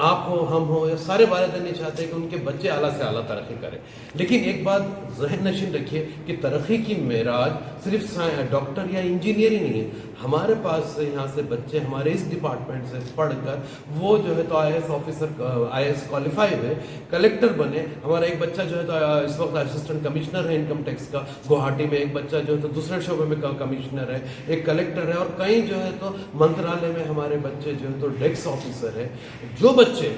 आप हो, हम हो, ये सारे वालिदैन नहीं चाहते कि उनके बच्चे आला से आला तरक्की करें, लेकिन एक बात जहन नशीन रखिए कि तरक्की की मेराज सिर्फ डॉक्टर या इंजीनियर ही नहीं है। हमारे पास से यहाँ से बच्चे हमारे इस डिपार्टमेंट से पढ़कर वो जो है तो IAS ऑफिसर, IAS क्वालिफाई हुए, कलेक्टर बने। हमारा एक बच्चा जो है तो इस वक्त असिस्टेंट कमिश्नर है इनकम टैक्स का गुवाहाटी में, एक बच्चा जो है तो दूसरे शोबे में कमिश्नर है, एक कलेक्टर है, और कई जो है तो मंत्रालय में हमारे बच्चे जो है तो डेस्क ऑफिसर है। जो बच्चे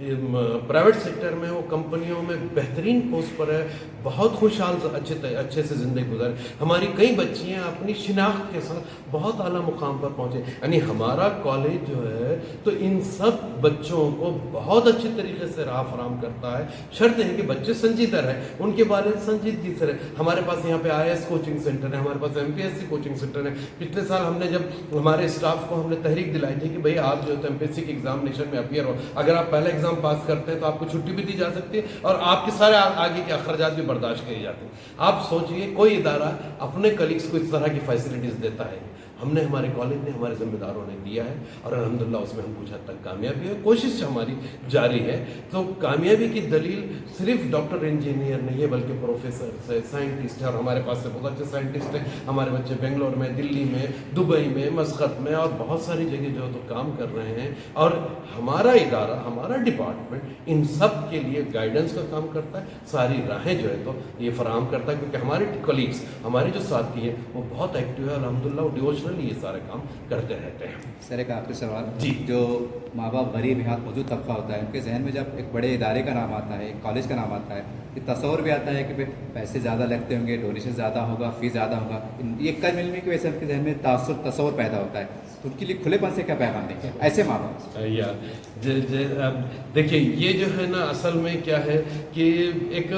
प्राइवेट सेक्टर में, वो कंपनियों में बेहतरीन पोस्ट पर है, बहुत खुशहाल अच्छे से ज़िंदगी गुजार। हमारी कई बच्चियां अपनी शिनाख्त के साथ बहुत आला मुकाम पर पहुंचे। यानी हमारा कॉलेज जो है तो इन सब बच्चों को बहुत अच्छे तरीके से राह फराम करता है। शर्त है कि बच्चे संजीदा रहे, उनके बारे में संजीदगी से रहे। हमारे पास यहाँ पे IAS कोचिंग सेंटर है, हमारे पास MPSC कोचिंग सेंटर है। पिछले साल हमने जब हमारे स्टाफ को हमने तहरीक दिलाई थी कि भाई आप जो है तो MPSC के एग्जामिनेशन में अपीयर हो, अगर आप पहला एग्जाम पास करते हैं तो आपको छुट्टी भी दी जा सकती है और आपके सारे आगे के अखराजात भी बर्दाश्त किए जाते हैं। आप सोचिए कोई इदारा अपने कलीग्स को इस तरह की फैसिलिटीज़ देता है। हमने, हमारे कॉलेज ने, हमारे जिम्मेदारों ने दिया है और अल्हम्दुलिल्लाह उसमें हम कुछ हद तक कामयाबी है। कोशिश हमारी जारी है। तो कामयाबी की दलील सिर्फ डॉक्टर इंजीनियर नहीं है बल्कि प्रोफेसर है, साइंटिस्ट है, और हमारे पास से बहुत अच्छे साइंटिस्ट हैं। हमारे बच्चे बेंगलोर में, दिल्ली में, दुबई में, मस्कत में और बहुत सारी जगह जो है तो काम कर रहे हैं। और हमारा इदारा, हमारा डिपार्टमेंट इन सब के लिए गाइडेंस का काम करता है, सारी राहें जो है तो ये फराहम करता है, क्योंकि हमारे कलीग्स, हमारे जो साथी हैं वो बहुत एक्टिव है अल्हम्दुलिल्लाह, डिवोशनली ये सारे काम करते रहते हैं। सर एक आखिरी सवाल जी। जो माँ बाप गरीब यहाँ मौजूद तबका होता है, उनके जहन में जब एक बड़े इदारे का नाम आता है, एक कॉलेज का नाम आता है, ये तस्वर भी आता है कि भाई पैसे ज़्यादा लगते होंगे, डोनेशन ज़्यादा होगा, फीस ज़्यादा होगा, ये कल मिलने की वजह से उनके जहन में तस्वर पैदा होता है। तो उनके लिए खुलेपन से क्या पैगाम देंगे ऐसे माँ बाप? यार अब देखिए, ये जो है ना असल में क्या है कि एक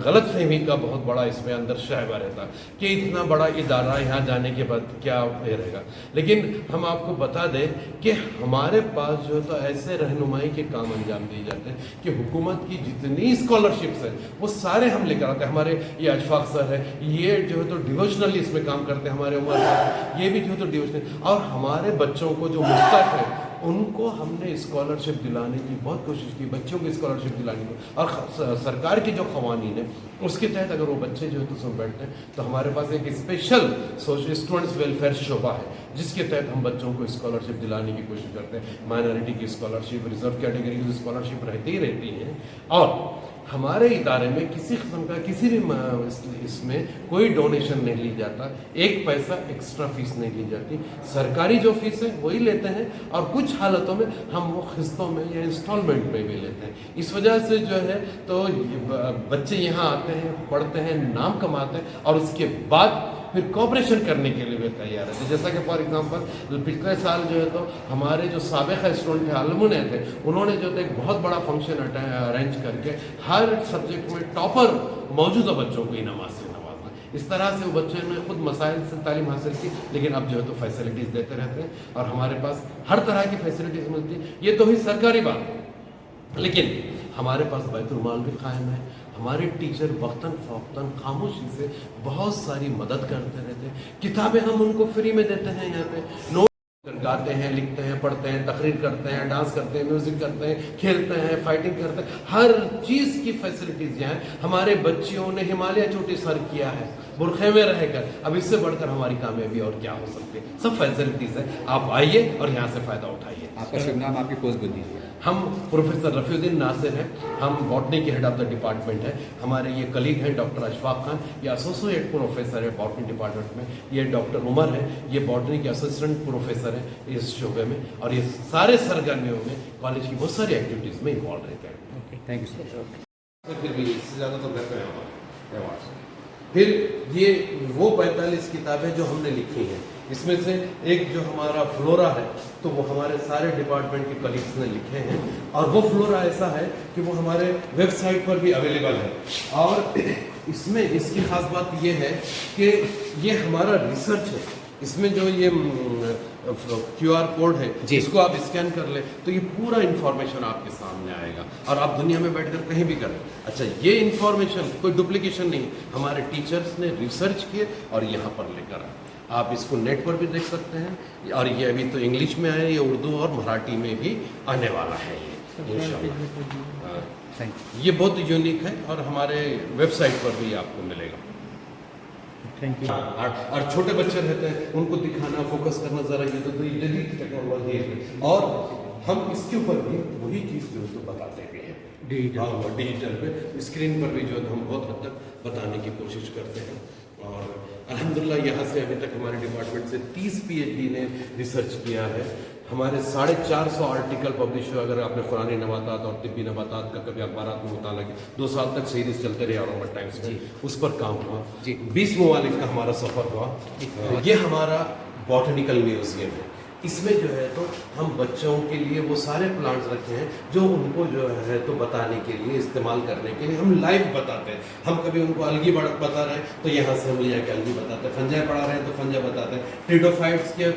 गलत फहमी का बहुत बड़ा इसमें अंदर शहबा रहता कि इतना बड़ा इदारा यहाँ जाने के बाद क्या रहेगा। लेकिन हम आपको बता दें कि हमारे पास जो है तो ऐसे रहनुमाई के काम अंजाम दिए जाते हैं कि हुकूमत की जितनी स्कॉलरशिप्स है वो सारे हम लेकर आते हैं। हमारे ये अशफाक सर है, ये जो है तो डिवोशनली इसमें काम करते हैं। हमारे उमर साहब, ये भी जो है तो डिवोशनल, और हमारे बच्चों को जो मुस्तक है उनको हमने स्कॉलरशिप दिलाने की बहुत कोशिश की, बच्चों को स्कॉलरशिप दिलाने की। और सरकार की जो कवानीन है उसके तहत अगर वो बच्चे जो है तो उसमें बैठते हैं तो हमारे पास एक स्पेशल स्टूडेंट्स वेलफेयर शोबा है जिसके तहत हम बच्चों को स्कॉलरशिप दिलाने की कोशिश करते हैं। माइनॉरिटी की स्कॉलरशिप, रिजर्व कैटेगरी की स्कॉलरशिप रहती ही रहती है। और हमारे इदारे में किसी किस्म का किसी भी इसमें कोई डोनेशन नहीं ली जाता, एक पैसा एक्स्ट्रा फीस नहीं ली जाती। सरकारी जो फीस है वही लेते हैं और कुछ हालतों में हम वो किस्तों में या इंस्टॉलमेंट में भी लेते हैं। इस वजह से जो है तो बच्चे यहाँ आते हैं, पढ़ते हैं, नाम कमाते हैं और उसके बाद फिर कॉपरेशन करने के लिए भी तैयार है। जैसा कि फॉर एग्जांपल पिछले साल जो है तो हमारे जो साबिक़ स्टूडेंट थे, अलुमनी थे, उन्होंने जो है एक बहुत बड़ा फंक्शन अरेंज करके हर सब्जेक्ट में टॉपर मौजूदा बच्चों को इनामात से नवाजा। इस तरह से वो बच्चों ने खुद मसाइल से तालीम हासिल की, लेकिन अब जो है तो फैसिलिटीज़ देते रहते हैं और हमारे पास हर तरह की फैसिलिटीज़ मिलती है। ये तो हुई सरकारी बात, लेकिन हमारे पास बैतुल माल भी कायम है। हमारे टीचर वक्तन फ़ौक्तन खामोशी से बहुत सारी मदद करते रहते हैं। किताबें हम उनको फ्री में देते हैं, यहाँ पे नोट गाते हैं, लिखते हैं, पढ़ते हैं, तकरीर करते हैं, डांस करते हैं, म्यूज़िक करते हैं, खेलते हैं, फाइटिंग करते हैं। हर चीज़ की फैसिलिटीज़ यहाँ है। हमारे बच्चियों ने हिमालय चोटी सर किया है बुरखे में रहकर। अब इससे बढ़कर हमारी कामयाबी और क्या हो सकती है। सब फैसिलिटीज़ है, आप आइए और यहाँ से फ़ायदा उठाइए। आपका शुभ नाम, आपकी पोस्ट बोल दीजिए। हम प्रोफेसर रफ़ीउद्दीन नासिर हैं, हम बॉटनी के हेड ऑफ द डिपार्टमेंट हैं। हमारे ये कलीग हैं डॉक्टर अशफाक खान, ये एसोसिएट प्रोफेसर है बॉटनी डिपार्टमेंट में। ये डॉक्टर उमर है, ये बॉटनी के असिस्टेंट प्रोफेसर हैं इस शोबे में। और ये सारे सरगर्मियों में कॉलेज की बहुत सारी एक्टिविटीज़ में इन्वॉल्व रहते हैं। Okay, thank you sir. फिर भी इससे ज़्यादा तो घर पे हमारे। फिर ये वो 45 किताबें जो हमने लिखी हैं, इसमें से एक जो हमारा फ्लोरा है तो वो हमारे सारे डिपार्टमेंट के कलीग्स ने लिखे हैं। और वो फ्लोरा ऐसा है कि वो हमारे वेबसाइट पर भी अवेलेबल है। और इसमें इसकी ख़ास बात ये है कि ये हमारा रिसर्च है। इसमें जो ये QR कोड है इसको आप स्कैन कर ले तो ये पूरा इन्फॉर्मेशन आपके सामने आएगा और आप दुनिया में बैठकर कहीं भी करें। अच्छा, ये इन्फॉर्मेशन कोई डुप्लीकेशन नहीं, हमारे टीचर्स ने रिसर्च किए और यहाँ पर लेकर आए। आप इसको नेट पर भी देख सकते हैं और ये अभी तो इंग्लिश में आया, ये उर्दू और मराठी में भी आने वाला है ये इंशाल्लाह। ये बहुत यूनिक है और हमारे वेबसाइट पर भी आपको मिलेगा। Thank you. और छोटे बच्चे रहते हैं उनको दिखाना, फोकस करना ज़रा ये तो ये जदीद टेक्नोलॉजी है। और हम इसके ऊपर भी वही चीज़ जो है तो बताते भी हैं डिजिटल पे, स्क्रीन पर भी जो है हम बहुत हद तक बताने की कोशिश करते हैं। और अल्हम्दुलिल्लाह यहाँ से अभी तक हमारे डिपार्टमेंट से 30 PhD ने रिसर्च किया है। हमारे 450 आर्टिकल पब्लिश हुआ। अगर आपने कुरानी नबातात और तिब्बी नबातात का कभी अखबारात में मुताला किया, 2 साल तक सीरीज चलते रहे औरंगाबाद टाइम्स में, उस पर काम हुआ। 20 ममालिक का हमारा सफ़र हुआ। ये हमारा बॉटनिकल म्यूजियम है। इसमें जो है तो हम बच्चों के लिए वो सारे प्लांट्स रखे हैं जो उनको जो है तो बताने के लिए, इस्तेमाल करने के लिए हम लाइव बताते हैं। हम कभी उनको अलगी बता रहे हैं तो यहाँ से हम ले जाके अलगी बताते हैं, फंजाई पढ़ा रहे हैं तो फंजा बताते हैं, ट्रिडोफाइट्स के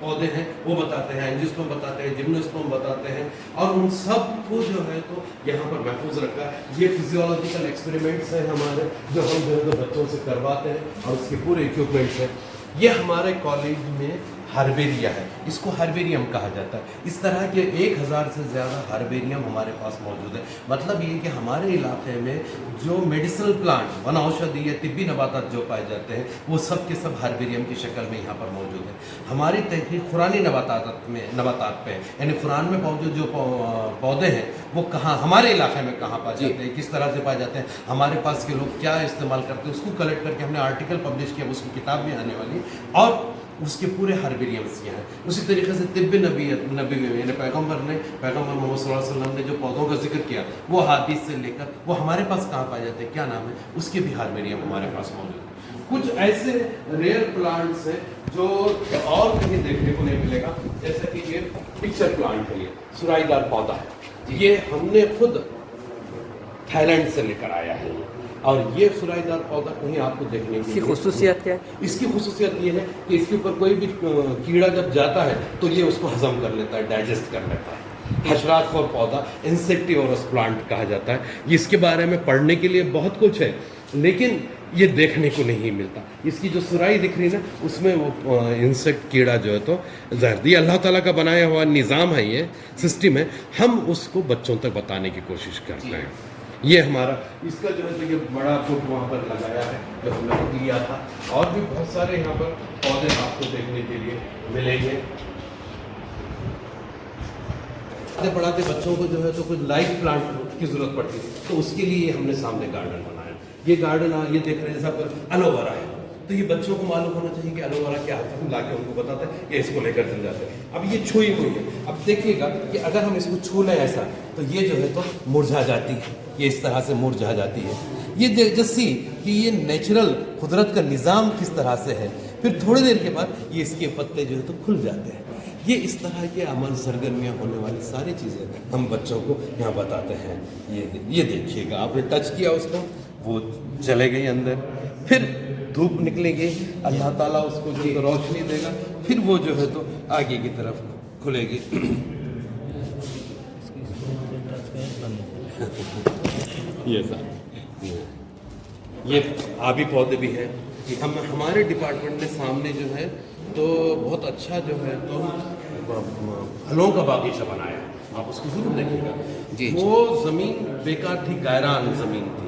पौधे हैं वो बताते हैं, एंजियोस्पर्म बताते हैं, जिम्नोस्पर्म बताते हैं। और उन सब को जो है तो यहाँ पर महफूज रखा है। ये फिजियोलॉजिकल एक्सपेरिमेंट्स हैं हमारे जो हम जो है तो बच्चों से करवाते हैं और उसके पूरे इक्विपमेंट्स हैं। ये हमारे कॉलेज में हार्बेरिया है, इसको हार्बेरियम कहा जाता है। इस तरह के 1000 से ज़्यादा हार्बेरियम हमारे पास मौजूद है। मतलब ये कि हमारे इलाके में जो मेडिसिनल प्लांट, वन औषधि या तिब्बी नबातात जो पाए जाते हैं वो सब के सब हार्बेरियम की शक्ल में यहाँ पर मौजूद है। हमारी तहकीक कुरानी नबातात पे, यानी कुरान में मौजूद जो पौधे हैं वो कहाँ हमारे इलाके में कहाँ पाए जाते हैं, किस तरह से पाए जाते हैं, हमारे पास के लोग क्या इस्तेमाल करते हैं, उसको कलेक्ट करके हमने आर्टिकल पब्लिश किया, उसकी किताब में आने वाली, और उसके पूरे हार्बेरियम्स यहाँ हैं। उसी तरीके से तिब्बी नबी यानी पैगम्बर मोहम्मद सल्लल्लाहु अलैहि वसल्लम ने जो पौधों का जिक्र किया वो हादीस से लेकर वो हमारे पास कहाँ पाए जाते हैं, क्या नाम है, उसके भी हार्बेरियम हमारे पास मौजूद है। कुछ ऐसे रेयर प्लांट्स हैं जो और कहीं देखने को नहीं मिलेगा, जैसे कि ये पिक्चर प्लांट है, ये सुराईदार पौधा है, ये हमने खुद थाईलैंड से लेकर आया है। और ये सुराईदार पौधा कहीं आपको देखने को इसकी खुसूसियत क्या है? इसकी खुसूसियत ये है कि इसके ऊपर कोई भी कीड़ा जब जाता है तो ये उसको हजम कर लेता है, डाइजेस्ट कर लेता है। हशरात खौर पौधा, इंसेक्टिवोरस प्लांट कहा जाता है। इसके बारे में पढ़ने के लिए बहुत कुछ है लेकिन ये देखने को नहीं मिलता। इसकी जो सुराई दिख रही है ना, उसमें वो इंसेक्ट कीड़ा जो है तो ज़ाहिर ये अल्लाह ताला का बनाया हुआ निज़ाम है, ये सिस्टम है। हम उसको बच्चों तक बताने की कोशिश करते हैं। ये हमारा इसका जो है तो ये बड़ा फुट वहाँ पर लगाया है जो हमने लिया था। और भी बहुत सारे यहाँ पर पौधे आपको देखने के लिए मिलेंगे। पढ़ाते बच्चों को जो है तो कुछ लाइव प्लांट की जरूरत पड़ती है, तो उसके लिए हमने सामने गार्डन बनाया। ये गार्डन ये देख रहे हैं जैसा पर एलोवेरा है, तो ये बच्चों को मालूम होना चाहिए कि एलोवेरा क्या है। हम लाके उनको बताते हैं कि इसको लेकर चल जाते हैं। अब ये छुई हुई है, अब देखिएगा कि अगर हम इसको छू लें ऐसा तो ये जो है तो मुरझा जाती है, ये इस तरह से मुरझा जाती है। ये जैसी कि ये नेचुरल कुदरत का निज़ाम किस तरह से है। फिर थोड़ी देर के बाद ये इसके पत्ते जो है तो खुल जाते हैं। ये इस तरह के अमल सरगर्मियाँ होने वाली सारी चीज़ें हम बच्चों को यहाँ बताते हैं। ये देखिएगा, आपने टच किया उसको, वो चले गई अंदर, फिर धूप निकलेगी, अल्लाह ताला उसको जो है रोशनी देगा, फिर वो जो है तो आगे की तरफ खुलेगी। ये सर ये आबी पौधे भी हैं। हम हमारे डिपार्टमेंट में सामने जो है तो बहुत अच्छा जो है तो फलों का बागीचा बनाया है, आप उसको जरूर देखिएगा। वो ज़मीन बेकार थी, गायरान ज़मीन थी,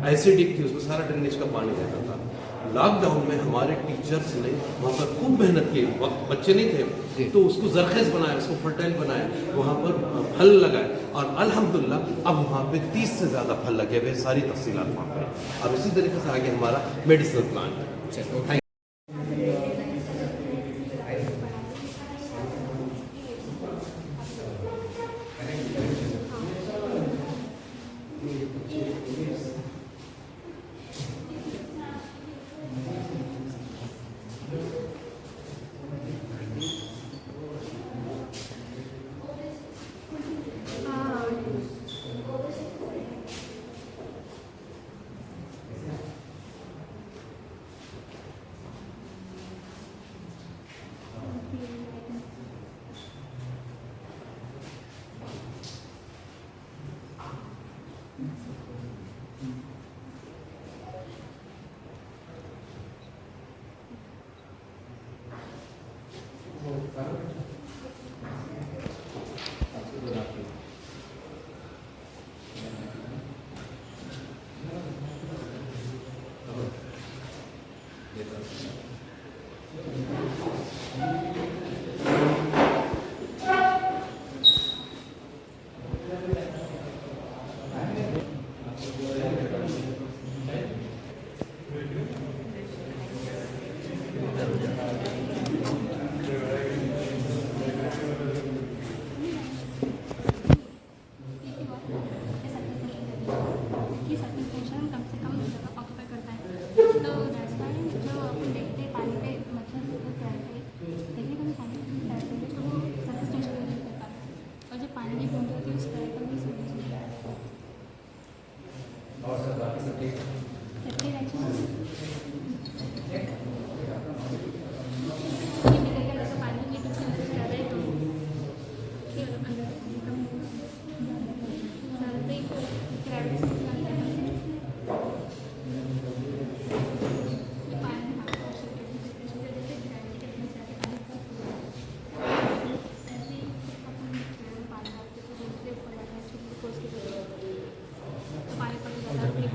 एसिडिक थी, उसमें सारा ड्रेनेज का पानी रहता था। लॉकडाउन में हमारे टीचर्स ने वहाँ पर खूब मेहनत की, वक्त बच्चे नहीं थे तो उसको जरखेज़ बनाया, उसको फर्टाइल बनाया, वहाँ पर फल लगाए और अल्हम्दुलिल्लाह अब वहाँ पे 30 से ज़्यादा फल लगे हुए, सारी तफसीलात वहाँ पर। अब इसी तरीके से आगे हमारा मेडिसिनल प्लांट।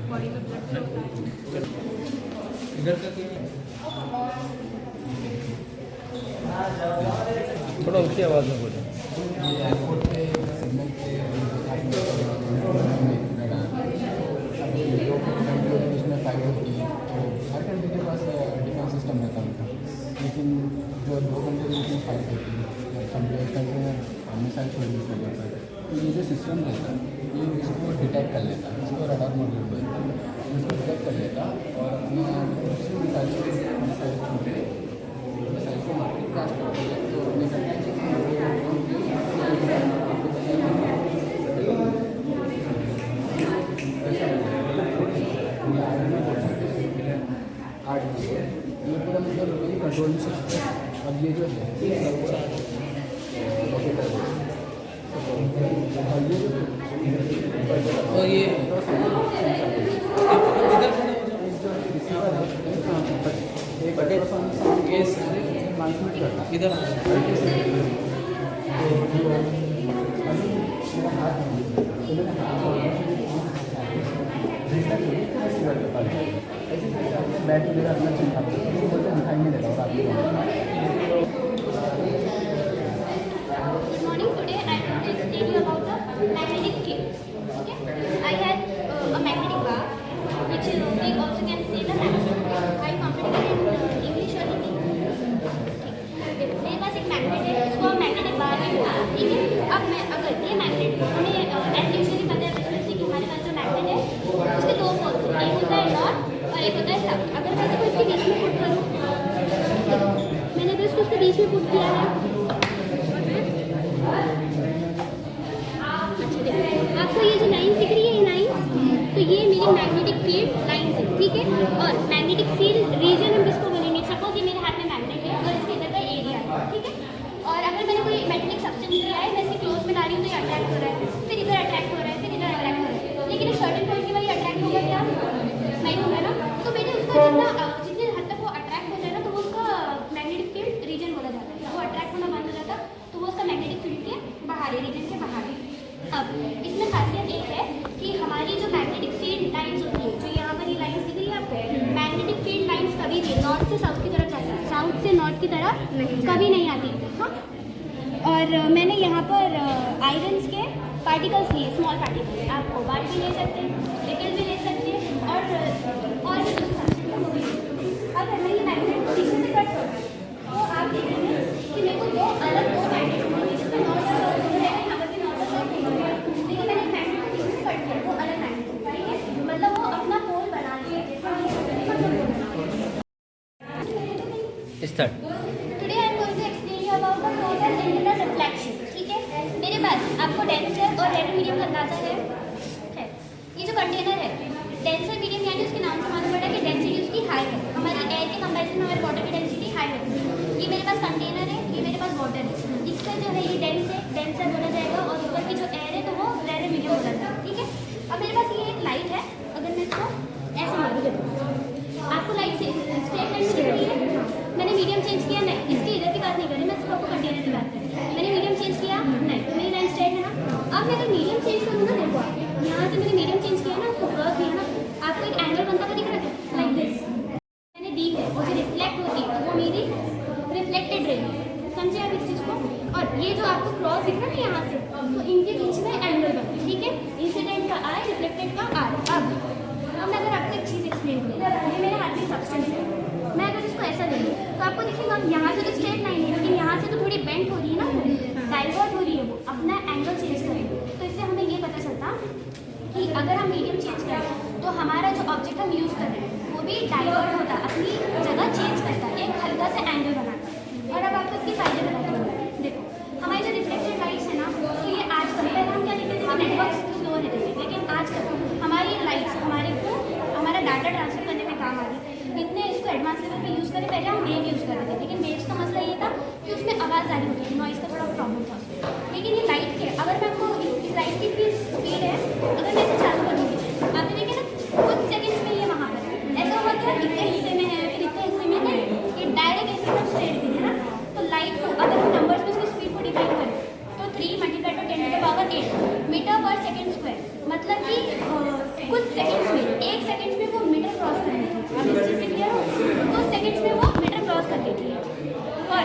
बॉडी में ब्लड फ्लो होता है। इधर का क्या थोड़ा ऊंची आवाज़ में बोलें। इसमें फाइट होती है तो हर कंट्री के पास डिफेंस सिस्टम रहता है उनका, लेकिन जो दो कंट्री के बीच में फाइट होती है कंट्री कंट्री में मिसाइल छोड़ यूज़ कर जाता है, तो ये जो सिस्टम रहता है ये इसको डिटेक्ट कर लेता है, इसको रडार मॉड्यूल बोलते हैं, इसको डिटेक्ट कर लेता और अपने दूसरी मिसाइल को मार के क्रैश कर देता है। तो अपने ये पूरा मतलब वही कंट्रोल सिस्टम है। और ये जो है और ये इधर बैटरी मेरा अपना चलता है, बोलते दिखाई नहीं देता और आपको Good morning. Today I am going to explain you about the magnetic field. Okay. I had a magnetic bar, which we also can say the magnet. Are you comfortable in English or Hindi? ठीक। मेरे पास एक magnet है, उसको हम magnetic बार भी बोलते हैं, ठीक है। अब मैं अगर ये मैग्नेट हमें एज यूजुअली पता है बचपन से कि हमारे पास जो मैग्नेट है उसके दो पोल्स हैं, एक होता है नॉर्थ और एक होता है साउथ। अगर मैं इसको इसके बीच में पुट करूँ, मैंने अगर इसको इसके बीच में पुट किया है, आपको ये जो लाइन्स दिख रही है, ये लाइन्स, तो ये मेरी मैग्नेटिक फील्ड लाइन्स है, ठीक है। और मैग्नेटिक फील्ड रीजन हम किसको बोलेंगे, सपोज ये मेरे हाथ में मैग्नेट है और इसके इधर का एरिया है, ठीक है। और अगर मैंने कोई मेटेलिक सब्सटेंस लिया है, मैं इसके क्लोज में ला रही हूँ तो ये अट्रैक्ट हो रहा है, फिर इधर अट्रैक्ट हो रहा है, फिर इधर अट्रैक्ट हो रहा है, लेकिन एक सर्टेन पॉइंट के बाद ये अट्रैक्ट होगा क्या, नहीं होगा ना। तो मैंने उसका जितने हद तक वो अट्रैक्ट होता है ना, तो वो उसका मैग्नेटिक फील्ड रीजन बोला जाता है। वो अट्रैक्ट होना बंद हो जाता तो वो उसका मैग्नेटिक फील्ड के बाहर है, रीजन के बाहर है। अब इसमें खासियत एक है कि हमारी जो मैग्नेटिक फील्ड लाइंस होती है, जो यहाँ पर ये लाइंस दिख रही है आपको, मैग्नेटिक फील्ड लाइंस कभी भी नॉर्थ से साउथ की तरफ जाती है, साउथ से नॉर्थ की तरफ कभी नहीं आती। हाँ, और मैंने यहाँ पर आयरन्स के पार्टिकल्स लिए, स्मॉल पार्टिकल्स, आप कोबाल्ट भी ले सकते हैं, निकल भी ले सकते हैं, और भी अगर मैं ये मैग्नेट को पीछे से कट करूँ तो आप देखेंगे कि मेरे को दो अलग मैग्नेट मिलेंगे, जिसमें नॉर्थ और साउथ है, यहाँ पर भी नॉर्थ और साउथ नहीं है, लेकिन मैंने एक मैग्नेट को पीछे से कट किया, वो अलग मैग्नेट है, ठीक है। मतलब वो अपना पोल बना लिया, जैसा हम start. Today I am going to explain you about the total angular reflection, ठीक है। मेरे पास आपको डेंसर और रेड मीडियम का अंदाजा है। ये जो कंटेनर है, डेंसर मीडियम यानी उसके नाम से मालूम पड़ा कि डेंसिटी उसकी हाई है, हमारी एयर के कंपैरिजन में हमारे वाटर की डेंसिटी हाई है। ये मेरे पास कंटेनर है, ये मेरे पास वाटर है, इसका जो है ये डेंस है, डेंसर बोला जाएगा, और ऊपर की जो एयर है तो वो रेड मीडियम बोला जाएगा, ठीक है। अब मेरे पास ये एक लाइट है, अगर मैं इसको ऐसे मारूँ, आपको लाइट से स्ट्रेट लाइन दिख रही है। मैंने मीडियम चेंज किया नहीं, इसके इधर की बात नहीं कर रही मैं, सिर्फ आपको कंटेनर की बात कर रही हूँ। मैंने मीडियम चेंज किया नहीं, तो मेरी लाइन स्ट्रेट है ना। अब मैं अगर मीडियम चेंज करूँ ना, देखो यहाँ से मैंने मीडियम चेंज किया ना, उसको क्रॉस किया ना, आपको एक एंगल बनता हुआ दिख रहा है लाइक दिस, मैंने दी है, वो जो रिफ्लेक्ट होती है वो मेरी रिफ्लेक्टेड रे, समझे आप इस चीज़ को। और ये जो आपको क्रॉस दिख रहा है ना यहाँ से, तो इनके बीच में एंगल बनता है, ठीक है। इंसिडेंट का आई, रिफ्लेक्टेड का आर। अब मैं अगर आपको एक चीज़ एक्सप्लेन करूँ, ये मेरे हाथ में सब्सटेंस है, मैं अगर इसको ऐसा ले लूँ तो आपको दिखेगा यहाँ से तो स्ट्रेट लाइन है, लेकिन यहाँ से तो थोड़ी बेंड हो रही है ना, डाइवर्ट हो रही है, वो अपना एंगल चेंज करेंगे। तो इससे हमें ये पता चलता कि अगर हम मीडियम चेंज करें तो हमारा जो ऑब्जेक्ट हम यूज़ कर रहे हैं वो भी डाइवर्ट होता, अपनी जगह चेंज करता, एक हल्का सा एंगल बनाता। और अब आपको इसके फायदे बताते हैं। देखो हमारी जो रिफ्लेक्टेड लाइट्स है ना, तो ये आजकल पहले हम क्या देखते थे, नेटवर्क स्लो रहते थे, लेकिन आजकल हमारी लाइट्स हमारे को हमारा डाटा ट्रांसफर करने में काम आ रही है। इतने इसको एडवांस लेवल पे यूज़ करें, पहले हम वेव यूज़ कर रहे थे, लेकिन वेव्स का मसला ये था कि उसमें आवाज़ आ रही होती थी, नॉइज़ का थोड़ा प्रॉब्लम था उसमें। लेकिन ये लाइट के, अगर मैं आपको इस लाइट की स्पीड है, अगर मैं इसे चालू कर दूँगी मीटर पर सेकंड स्क्वायर, मतलब कि कुछ सेकंड्स में, 1 सेकंड में वो मीटर क्रॉस कर लेती है। आप इस चीज़ से क्लियर हो? कुछ सेकंड्स में वो मीटर क्रॉस कर लेती है। और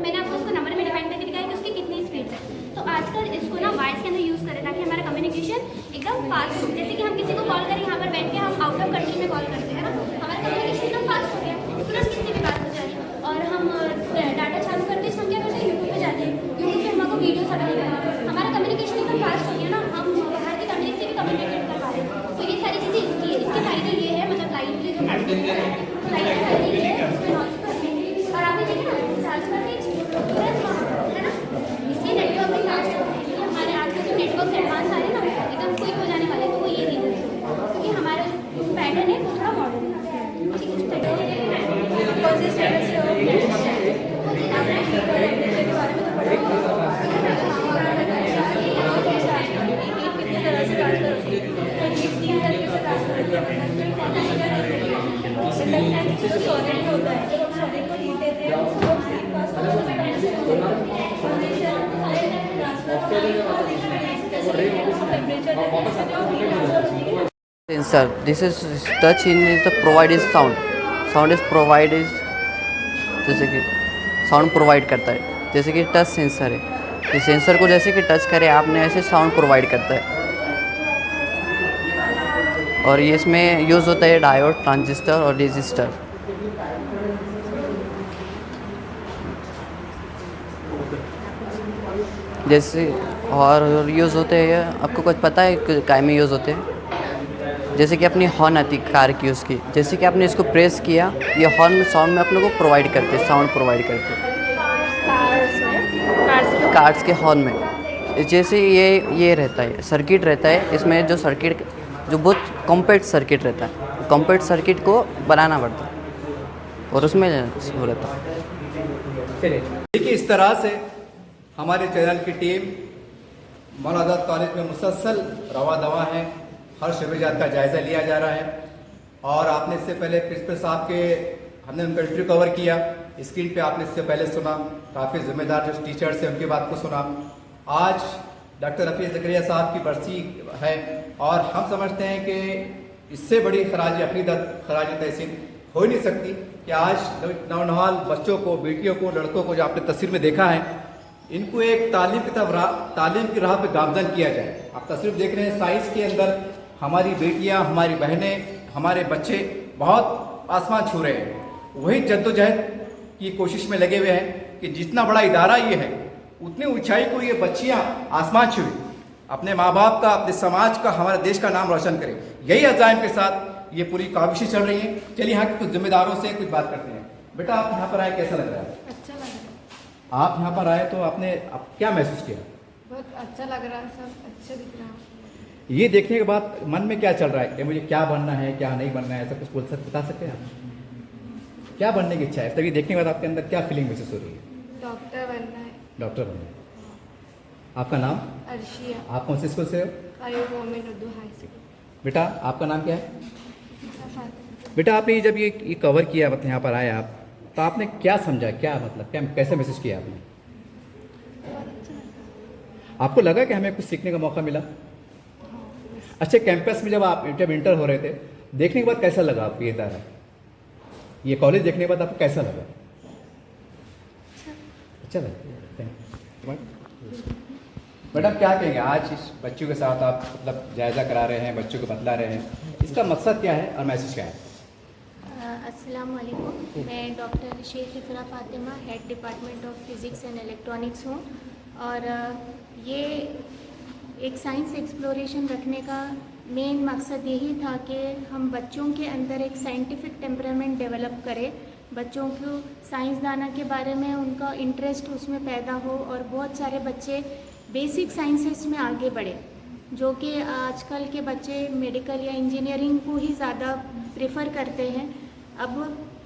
मैंने आपको उसको नंबर में डिफाइन करके दिखाया कि उसकी कितनी स्पीड है। तो आजकल इसको ना वॉइस के अंदर यूज़ करें ताकि हमारा कम्युनिकेशन एकदम फास्ट हो। जैसे कि हम किसी को कॉल करें, यहाँ पर बैठ के हम आउट ऑफ कंट्री में कॉल करते हैं ना, हमारा कम्युनिकेशन एकदम फास्ट हो गया, तुरंत किसी से भी बात हो जा रही है। और हम डाटा चालू करते हैं, हम क्या करते हैं, यूट्यूब पे जाते हैं, यूट्यूब पे हमको वीडियो सब दिखाते हैं, हमारा कम्युनिकेशन एकदम फास्ट हो गया ना, हम बाहर की कंट्री से भी कम्युनिकेट कर पा रहे हैं। तो ये सारी चीज़ें इसके फायदे ये है, मतलब लाइट जो लाइट के फायदे ये है, उसमें नॉइस और आप देखिए ना चार्ज करके तुरंत है ना, इसलिए नेटवर्क भी फास्ट हो रहा है। इसलिए हमारे आजकल जो नेटवर्क एडवांस आ रहे हैं ना, एकदम क्विक हो जाने वाले, तो वो ये रीजन है, क्योंकि हमारा जो पैटर्न है वो थोड़ा मॉडर्न है। Sensor. This is touch in is the provide is sound. Sound is provide is जैसे कि साउंड प्रोवाइड करता है, जैसे कि टच सेंसर है। इस सेंसर को जैसे कि टच करे आपने, ऐसे साउंड प्रोवाइड करता है। और ये इसमें यूज़ होता है डायोड, ट्रांजिस्टर और रेजिस्टर। जैसे और यूज़ होते हैं, आपको कुछ पता है काय में यूज़ होते हैं? जैसे कि अपनी हॉर्न आती कार की, उसकी जैसे कि आपने इसको प्रेस किया, ये हॉर्न साउंड में अपने को प्रोवाइड करते हैं, साउंड प्रोवाइड करते हैं कार्स के हॉर्न में। जैसे ये रहता है, सर्किट रहता है, इसमें जो सर्किट जो बहुत कॉम्पैक्ट सर्किट रहता है, कॉम्पैक्ट सर्किट को बनाना पड़ता है और उसमें वो रहता है। चलिए, देखिए इस तरह से हमारे चैनल की टीम मौलाना आज़ाद कॉलेज में मुसलसल रवा दवा है, हर शोबेजात का जायज़ा लिया जा रहा है। और आपने इससे पहले प्रिंसिपल साहब के हमने उनका इंटरव्यू कवर किया, स्क्रीन पे आपने इससे पहले सुना, काफ़ी जिम्मेदार जो टीचर्स हैं उनकी बात को सुना। आज डॉक्टर रफ़ी ज़करिया साहब की बरसी है और हम समझते हैं कि इससे बड़ी खराज अक़ीदत, खराज तहसीन हो ही नहीं सकती कि आज नौजवान बच्चों को, बेटियों को, लड़कों को जो आपने तस्वीर में देखा है, इनको एक तालीम की तरफ, तालीम की राह पे गामजन किया जाए। आप तस्वीर देख रहे हैं, साइंस के अंदर हमारी बेटियां, हमारी बहनें, हमारे बच्चे बहुत आसमान छू रहे हैं। वही जद्दोजहद की कोशिश में लगे हुए हैं कि जितना बड़ा इदारा ये है, उतनी ऊंचाई को ये बच्चियां आसमान छुए, अपने माँ बाप का, अपने समाज का, हमारे देश का नाम रोशन करें। यही अज़ाइम के साथ ये पूरी काविशें चल रही हैं। चलिए यहाँ के कुछ जिम्मेदारों से कुछ बात करते हैं। बेटा, आप यहाँ पर आए, कैसा लग रहा है? अच्छा लग रहा है। आप यहाँ पर आए तो आपने क्या महसूस किया? बहुत अच्छा लग रहा है, सब अच्छा दिख रहा है। ये देखने के बाद मन में क्या चल रहा है कि मुझे क्या बनना है, क्या नहीं बनना है, ऐसा कुछ बता सकते हैं आप? क्या बनने की इच्छा है? तभी देखने के बाद आपके अंदर क्या फीलिंग महसूस हो रही है? डॉक्टर बनना है। डॉक्टर बनना है। आपका नाम? अर्शिया। आप कौन से स्कूल से हो? आयो गवर्नमेंट उर्दू हाई स्कूल। बेटा, आपका नाम क्या है? बेटा, आपने जब ये कवर किया, मतलब यहाँ पर आए आप, तो आपने क्या समझा, क्या मतलब, क्या कैसे महसूस किया आपने? आपको लगा कि हमें कुछ सीखने का मौका मिला? अच्छा, कैंपस में जब इंटर हो रहे थे, देखने के बाद कैसा लगा आपको ये इदारा, ये कॉलेज देखने के बाद आपको कैसा लगा? अच्छा लगा। मैडम, क्या कहेंगे आज इस बच्चों के साथ आप मतलब जायज़ा करा रहे हैं, बच्चों को बतला रहे हैं, इसका मकसद क्या है और मैसेज क्या है? अस्सलाम वालेकुम, मैं doctor Sheikh Ifra Fatima, head department of physics and electronics हूँ। और ये एक साइंस एक्सप्लोरेशन रखने का मेन मकसद यही था कि हम बच्चों के अंदर एक साइंटिफिक टेम्परामेंट डेवलप करें, बच्चों को साइंसदाना के बारे में उनका इंटरेस्ट उसमें पैदा हो और बहुत सारे बच्चे बेसिक साइंसेस में आगे बढ़े, जो कि आजकल के बच्चे मेडिकल या इंजीनियरिंग को ही ज़्यादा प्रेफर करते हैं। अब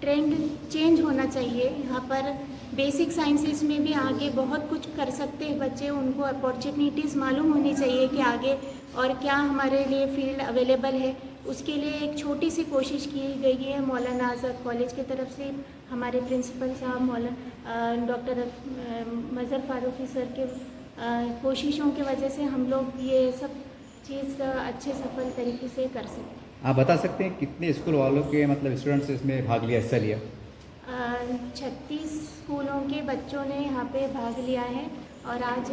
ट्रेंड चेंज होना चाहिए, यहाँ पर बेसिक साइंसेस में भी आगे बहुत कुछ कर सकते हैं बच्चे, उनको अपॉर्चुनिटीज़ मालूम होनी चाहिए कि आगे और क्या हमारे लिए फील्ड अवेलेबल है। उसके लिए एक छोटी सी कोशिश की गई है मौलाना आज़ाद कॉलेज की तरफ से। हमारे प्रिंसिपल साहब मौलाना डॉक्टर मज़हर फारूकी सर के कोशिशों की वजह से हम लोग ये सब चीज़ अच्छे सफल तरीके से कर सकें। आप बता सकते हैं कितने स्कूल वालों के मतलब स्टूडेंट्स इसमें भाग लिया, हिस्सा लिया? 36 स्कूलों के बच्चों ने यहाँ पे भाग लिया है और आज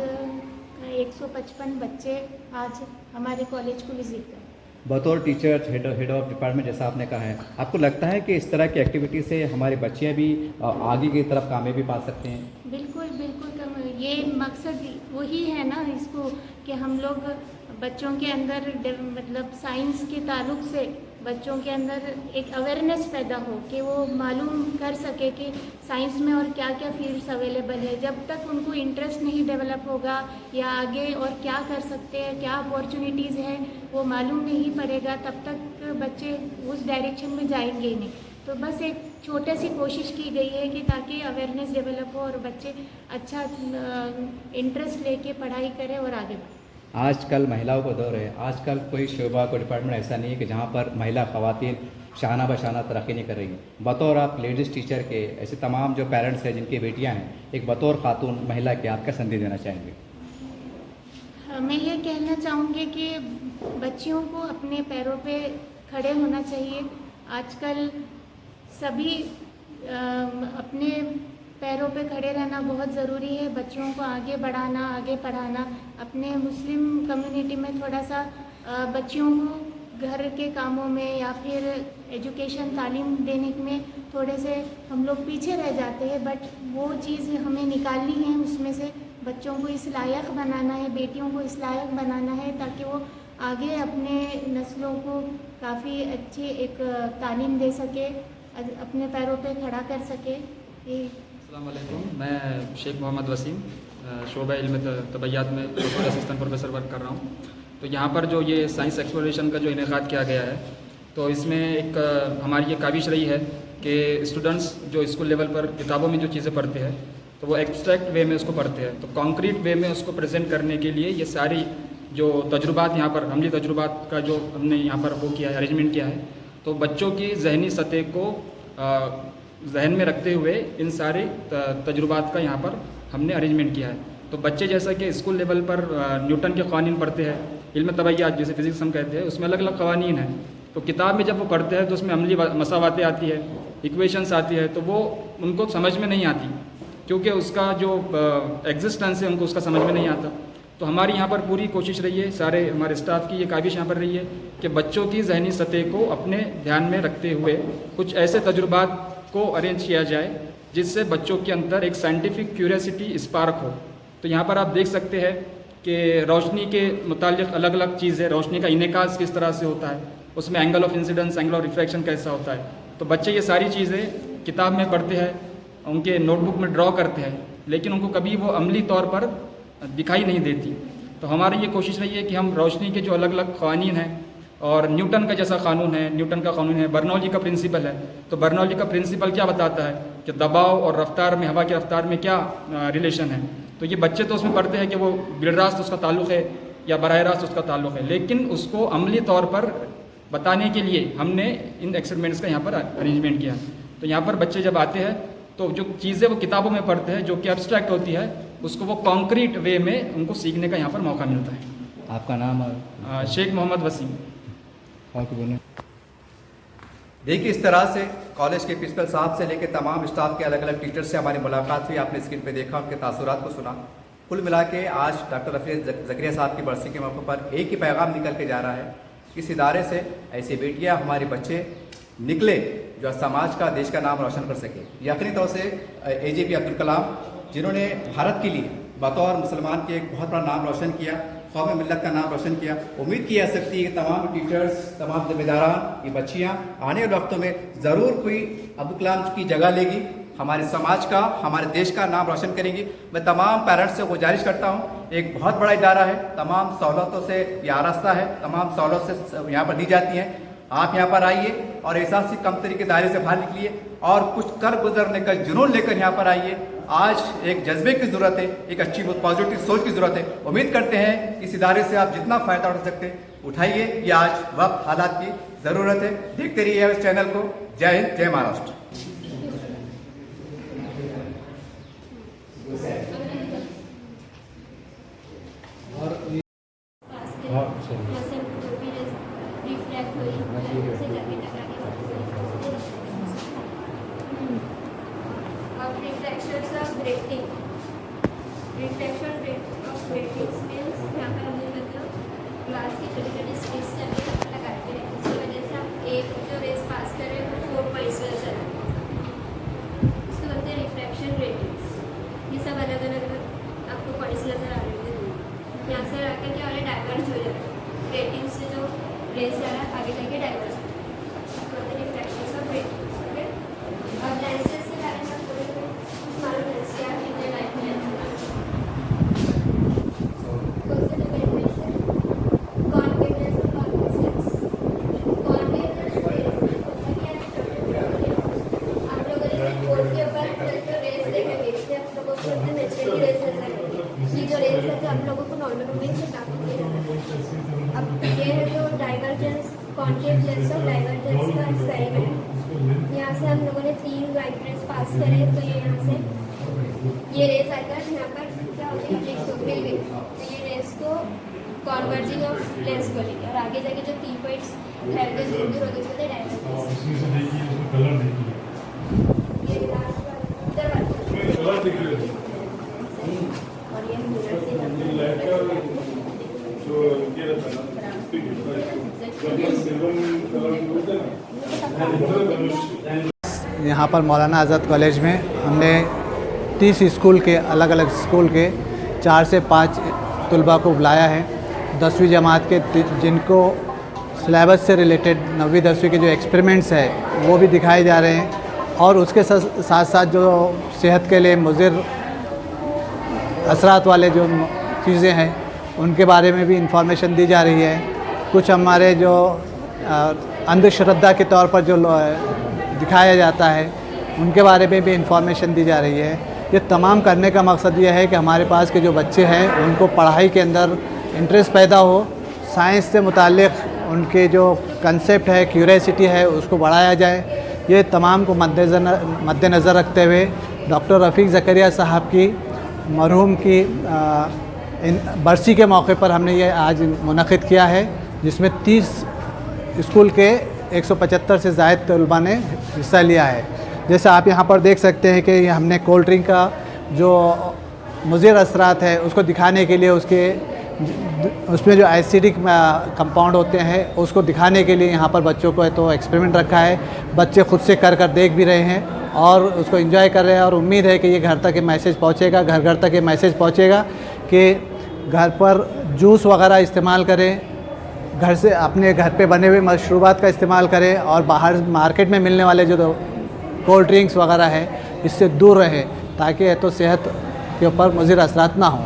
155 बच्चे आज हमारे कॉलेज को विजिट कर। बतौर टीचर, हेड ऑफ डिपार्टमेंट, जैसा आपने कहा है, आपको लगता है कि इस तरह की एक्टिविटी से हमारे बच्चे भी आगे की तरफ कामयाबी पा सकते हैं? बिल्कुल बिल्कुल, ये मकसद वही है ना इसको कि हम लोग बच्चों के अंदर मतलब साइंस के ताल्लुक से बच्चों के अंदर एक अवेयरनेस पैदा हो कि वो मालूम कर सके कि साइंस में और क्या क्या फील्ड्स अवेलेबल है। जब तक उनको इंटरेस्ट नहीं डेवलप होगा या आगे और क्या कर सकते हैं, क्या अपॉर्चुनिटीज़ हैं, वो मालूम नहीं पड़ेगा, तब तक बच्चे उस डायरेक्शन में जाएंगे ही नहीं। तो बस एक छोटी सी कोशिश की गई है कि ताकि अवेयरनेस डेवलप हो और बच्चे अच्छा इंटरेस्ट लेके पढ़ाई करें और आगे बढ़ें। आजकल महिलाओं को दौर है, आजकल कोई शोबा कोई डिपार्टमेंट ऐसा नहीं है कि जहाँ पर महिला ख़वातीन शाना बशाना तरक्की नहीं कर रही हैं। बतौर आप लेडीज़ टीचर के, ऐसे तमाम जो पेरेंट्स हैं जिनकी बेटियाँ हैं, एक बतौर खातून महिला के आप क्या संदेश देना चाहेंगे? मैं ये कहना चाहूँगी कि बच्चियों को अपने पैरों पे खड़े होना चाहिए। आजकल सभी अपने पैरों पे खड़े रहना बहुत ज़रूरी है। बच्चों को आगे बढ़ाना, आगे पढ़ाना। अपने मुस्लिम कम्युनिटी में थोड़ा सा बच्चियों को घर के कामों में या फिर एजुकेशन तालीम देने में थोड़े से हम लोग पीछे रह जाते हैं, बट वो चीज़ हमें निकालनी है। उसमें से बच्चों को इस लायक बनाना है, बेटियों को इस लायक बनाना है ताकि वो आगे अपने नस्लों को काफ़ी अच्छी एक तालीम दे सके, अपने पैरों पे खड़ा कर सके। अस्सलाम वालेकुम, मैं शेख मोहम्मद वसीम शोबा इल्म तबैयात में प्रोफेसर असिस्टेंट प्रोफेसर वर्क कर रहा हूँ। तो यहाँ पर जो ये साइंस एक्सप्लोरेशन का जो इनेकाद किया गया है, तो इसमें एक हमारी ये काविश रही है कि स्टूडेंट्स जो स्कूल लेवल पर किताबों में जो चीज़ें पढ़ते हैं तो वो एब्स्ट्रैक्ट वे में उसको पढ़ते हैं, तो कॉन्क्रीट वे में उसको प्रेजेंट करने के लिए ये सारी जो तजुर्बात यहाँ पर अमली तजुर्बात का जो हमने यहाँ पर वो किया है, अरेंजमेंट किया है, तो बच्चों की जहनी सतह को जहन में रखते हुए इन सारे तजुर्बात का यहाँ पर हमने अरेंजमेंट किया है। तो बच्चे जैसा कि स्कूल लेवल पर न्यूटन के क़वानीन पढ़ते हैं, इल्म तबैयात जिसे फिज़िक्स हम कहते हैं, उसमें अलग अलग क़वानीन हैं। तो किताब में जब वो पढ़ते हैं तो उसमें अमली मसावातें आती है, इक्वेशंस आती है, तो वो उनको समझ में नहीं आती क्योंकि उसका जो एग्जिस्टेंस है उनको उसका समझ में नहीं आता। तो हमारी यहाँ पर पूरी कोशिश रही है, सारे हमारे स्टाफ की ये काविश यहाँ पर रही है कि बच्चों की जहनी सतह को अपने ध्यान में रखते हुए कुछ ऐसे तजुर्बात को अरेंज किया जाए जिससे बच्चों के अंदर एक साइंटिफिक क्यूरियोसिटी स्पार्क हो। तो यहाँ पर आप देख सकते हैं कि रोशनी के मुतालिक अलग अलग चीज़ें, रोशनी का इनेकाज किस तरह से होता है, उसमें angle of incidence, angle of refraction कैसा होता है। तो बच्चे ये सारी चीज़ें किताब में पढ़ते हैं, उनके नोटबुक में ड्रॉ करते हैं, लेकिन उनको कभी वो अमली तौर पर दिखाई नहीं देती। तो हमारी ये कोशिश रही है कि हम रोशनी के जो अलग अलग क़वानीन हैं और न्यूटन का जैसा कानून है, न्यूटन का कानून है, बर्नौली का प्रिंसिपल है, तो बर्नौली का प्रिंसिपल क्या बताता है कि दबाव और रफ्तार में, हवा की रफ्तार में क्या रिलेशन है। तो ये बच्चे तो उसमें पढ़ते हैं कि वो बिलरास्त उसका ताल्लुक़ है या बराह रास्त उसका ताल्लुक़ है, लेकिन उसको अमली तौर पर बताने के लिए हमने इन एक्सपेरिमेंट्स का यहाँ पर अरेंजमेंट किया। तो यहाँ पर बच्चे जब आते हैं तो जो चीज़ें वो किताबों में पढ़ते हैं जो कि एब्स्ट्रैक्ट होती है, उसको वो कॉन्क्रीट वे में उनको सीखने का यहाँ पर मौका मिलता है। आपका नाम? शेख मोहम्मद वसीम। देखिए, इस तरह से कॉलेज के प्रिंसिपल साहब से लेकर तमाम स्टाफ के अलग अलग टीचर से हमारी मुलाकात हुई। आपने स्क्रीन पे देखा, उनके तासुरात को सुना। कुल मिला के आज डॉक्टर रफ़ीक ज़करिया साहब की बरसी के मौके पर एक ही पैगाम निकल के जा रहा है, इस इदारे से ऐसी बेटियाँ, हमारे बच्चे निकले जो समाज का, देश का नाम रोशन कर सके। यकीनी तौर से AJP अब्दुल कलाम, जिन्होंने भारत के लिए बतौर मुसलमान के एक बहुत बड़ा नाम रोशन किया, कौम मिल्लत का नाम रोशन किया। उम्मीद की जा सकती है कि तमाम टीचर्स, तमाम जिम्मेदारान, ये बच्चियाँ आने वाले वक्तों में ज़रूर कोई अब्दुल कलाम की जगह लेगी, हमारे समाज का, हमारे देश का नाम रोशन करेंगी। मैं तमाम पेरेंट्स से गुजारिश करता हूँ, एक बहुत बड़ा इदारा है, तमाम सहूलतों से ये आरास्ता है, तमाम सहूलत से यहाँ पर दी जाती हैं। आप यहाँ पर आइए और एहसासी कम तरीके दायरे से बाहर निकलिए और कुछ कर गुजरने का जुनून लेकर यहाँ पर आइए। आज एक जज्बे की ज़रूरत है, एक अच्छी पॉजिटिव सोच की ज़रूरत है। उम्मीद करते हैं इस इदारे से आप जितना फ़ायदा उठा सकते हैं उठाइए। ये आज वक्त हालात की ज़रूरत है। देखते रहिए इस चैनल को। जय हिंद, जय महाराष्ट्र। जैसे कोई भी रिफ्लेक्ट हुई उसे जाके टकरा के अब reflections of grating reflection of gratings means यहाँ पर हमने मतलब ग्लास की छोटी छोटी स्ट्रिप्स लगाते हैं, इसकी वजह से हम एक जो रेस पास कर रहे हैं वो 4 पॉइंट्स में चला इसको बोलते हैं रिफ्लेक्शन रेटिंग्स। ये सब अलग अलग आपको पॉइंट्स नजर आ रहे हैं, यहाँ से आकर क्या हो रहा है डाइवर्ज हो जाता है, रेटिंग से जो रेस जा रहा है आगे जाके डाइवर्ज हो जाता है, इसको बोलते हैं रिफ्लेक्शन ऑफ रेटिंग्स। ओके, अब लेंसेज के बारे में थोड़े कुछ मालूम है क्या कितने टाइप के लेंस हम लोगों को नॉर्मल मूवमेंट से प्राप्त किया जाता है। अब ये है जो डाइवर्जेंस कॉन्केव लेंस और डाइवर्जेंस का एक्सपेरिमेंट। यहाँ से हम लोगों ने 3 लाइट रेस पास करे, तो ये यहाँ से ये रेस आकर यहाँ पर क्या हो गई मिल गई, तो ये रेस को कॉन्वर्जिंग ऑफ लेंस बोलेंगे और आगे जाके जो 3 पॉइंट्स ठहर के दूर दूर होते थे यहाँ पर मौलाना आज़ाद कॉलेज में हमने 30 स्कूल के अलग अलग स्कूल के 4 से 5 तलबा को बुलाया है। 10वीं जमात के जिनको सिलेबस से रिलेटेड 9वीं 10वीं के जो एक्सपेरिमेंट्स है वो भी दिखाए जा रहे हैं और उसके साथ साथ जो सेहत के लिए मुज़िर असरात वाले जो चीज़ें हैं उनके बारे में भी इंफॉर्मेशन दी जा रही है। कुछ हमारे जो अंधश्रद्धा के तौर पर जो दिखाया जाता है उनके बारे में भी इंफॉर्मेशन दी जा रही है। ये तमाम करने का मकसद ये है कि हमारे पास के जो बच्चे हैं उनको पढ़ाई के अंदर इंटरेस्ट पैदा हो, साइंस से मुताल्लिक़ उनके जो कंसेप्ट है, क्यूरियोसिटी है, उसको बढ़ाया जाए। ये तमाम को मद्देनज़र रखते हुए डॉक्टर रफ़ीक ज़करिया साहब की मरहूम की बरसी के मौके पर हमने ये आज मुनक़िद किया है, जिसमें 30 स्कूल के 175 से ज़ायद तलबा ने हिस्सा लिया है। जैसे आप यहाँ पर देख सकते हैं कि हमने कोल्ड ड्रिंक का जो मुज़िर असरात है उसको दिखाने के लिए उसमें जो एसिडिक कंपाउंड होते हैं उसको दिखाने के लिए यहाँ पर बच्चों को तो एक्सपेरिमेंट रखा है। बच्चे खुद से कर देख भी रहे हैं और उसको एंजॉय कर रहे हैं और उम्मीद है कि ये घर तक ये मैसेज पहुँचेगा, घर घर तक ये मैसेज पहुँचेगा कि घर पर जूस वगैरह इस्तेमाल करें, घर से अपने घर पे बने हुए मशरूबात का इस्तेमाल करें और बाहर मार्केट में मिलने वाले जो कोल्ड ड्रिंक्स वगैरह है इससे दूर रहें ताकि तो सेहत के ऊपर मुज़िर असरात ना हो।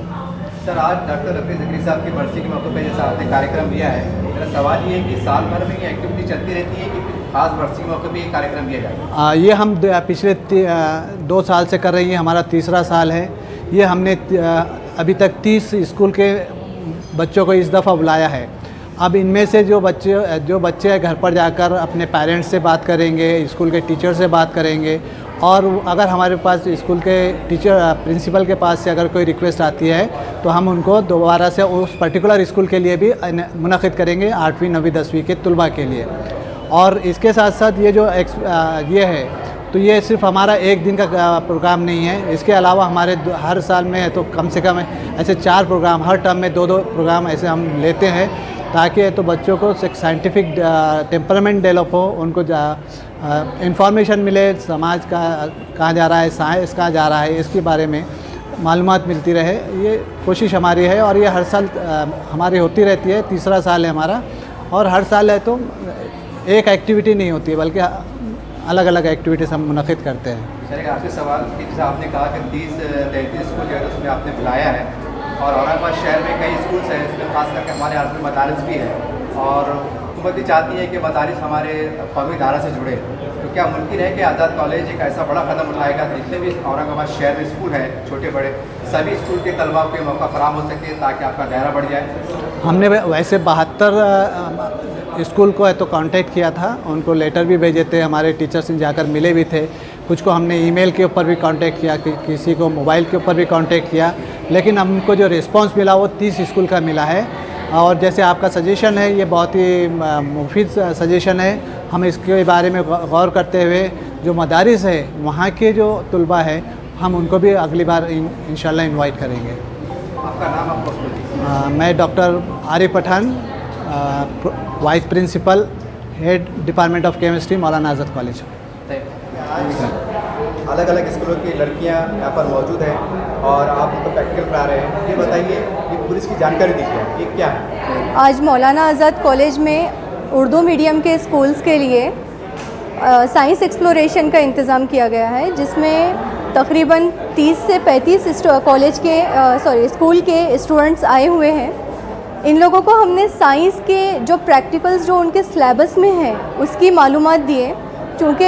सर, आज डॉक्टर रफ़ीक ज़करिया साहब की बरसी के मौके पर जैसा आपने कार्यक्रम लिया है, मेरा सवाल ये है कि साल भर में ये एक्टिविटी चलती रहती है कि खास बरसी के मौके पर ये कार्यक्रम लिया जाए? ये हम पिछले 2 साल से कर रही हैं, हमारा तीसरा साल है। ये हमने अभी तक 30 स्कूल के बच्चों को इस दफ़ा बुलाया है। अब इनमें से जो बच्चे घर पर जाकर अपने पेरेंट्स से बात करेंगे, स्कूल के टीचर से बात करेंगे और अगर हमारे पास स्कूल के प्रिंसिपल के पास से अगर कोई रिक्वेस्ट आती है तो हम उनको दोबारा से उस पर्टिकुलर स्कूल के लिए भी मुनक़िद करेंगे 8वीं 9वीं 10वीं के तलबा के लिए। और इसके साथ साथ ये जो ये है तो ये सिर्फ हमारा एक दिन का प्रोग्राम नहीं है, इसके अलावा हमारे हर साल में तो कम से कम ऐसे 4 प्रोग्राम, हर टर्म में 2-2 प्रोग्राम ऐसे हम लेते हैं ताकि तो बच्चों को एक साइंटिफिक टेम्परामेंट डेवलप हो, उनको इंफॉर्मेशन मिले, समाज का कहाँ जा रहा है, साइंस कहाँ जा रहा है, इसके बारे में मालूमात मिलती रहे। ये कोशिश हमारी है और ये हर साल हमारी होती रहती है। तीसरा साल है हमारा और हर साल है तो एक एक्टिविटी नहीं होती है बल्कि अलग अलग एक्टिविटीज़ हम मुनक़िद करते हैं। सर, आपसे सवाल कि जैसे आपने कहा कि 30-33 स्कूल जो है उसमें आपने बुलाया है और औरंगाबाद शहर में कई स्कूल्स हैं, इसमें खास करके हमारे यहाँ में मदारिस भी है और हुकूमत भी चाहती है कि मदारिस हमारे कौमी धारा से जुड़े। तो क्या मुमकिन है कि आज़ाद कॉलेज एक ऐसा बड़ा कदम उठाएगा जितने भी औरंगाबाद शहर में स्कूल हैं छोटे बड़े सभी स्कूल के तलबा को मौका फराम हो सके ताकि आपका दायरा बढ़ जाए? हमने वैसे 72 स्कूल को है तो कांटेक्ट किया था, उनको लेटर भी भेजे थे, हमारे टीचर्स से जाकर मिले भी थे, कुछ को हमने ईमेल के ऊपर भी कांटेक्ट किया, किसी को मोबाइल के ऊपर भी कांटेक्ट किया, लेकिन हमको जो रिस्पांस मिला वो 30 स्कूल का मिला है और जैसे आपका सजेशन है, ये बहुत ही मुफीद सजेशन है। हम इसके बारे में गौर करते हुए जो मदारिस है वहाँ के जो तलबा है हम उनको भी अगली बार इंशाल्लाह इनवाइट करेंगे। आपका नाम आप उसको मैं doctor Arif Pathan, vice principal, head department of chemistry, Maulana Azad college. अलग अलग स्कूलों की लड़कियां यहाँ पर मौजूद हैं और आप उनको प्रैक्टिकल करा रहे हैं। ये बताइए कि पूरी इसकी जानकारी दीजिए, ये क्या है? आज मौलाना आज़ाद कॉलेज में उर्दू मीडियम के स्कूल्स के लिए साइंस एक्सप्लोरेशन का इंतज़ाम किया गया है, जिसमें तकरीबन 30 से 35 कॉलेज के स्कूल के स्टूडेंट्स आए हुए हैं। इन लोगों को हमने साइंस के जो प्रैक्टिकल्स जो उनके सिलेबस में हैं उसकी मालूमात दिए। चूँकि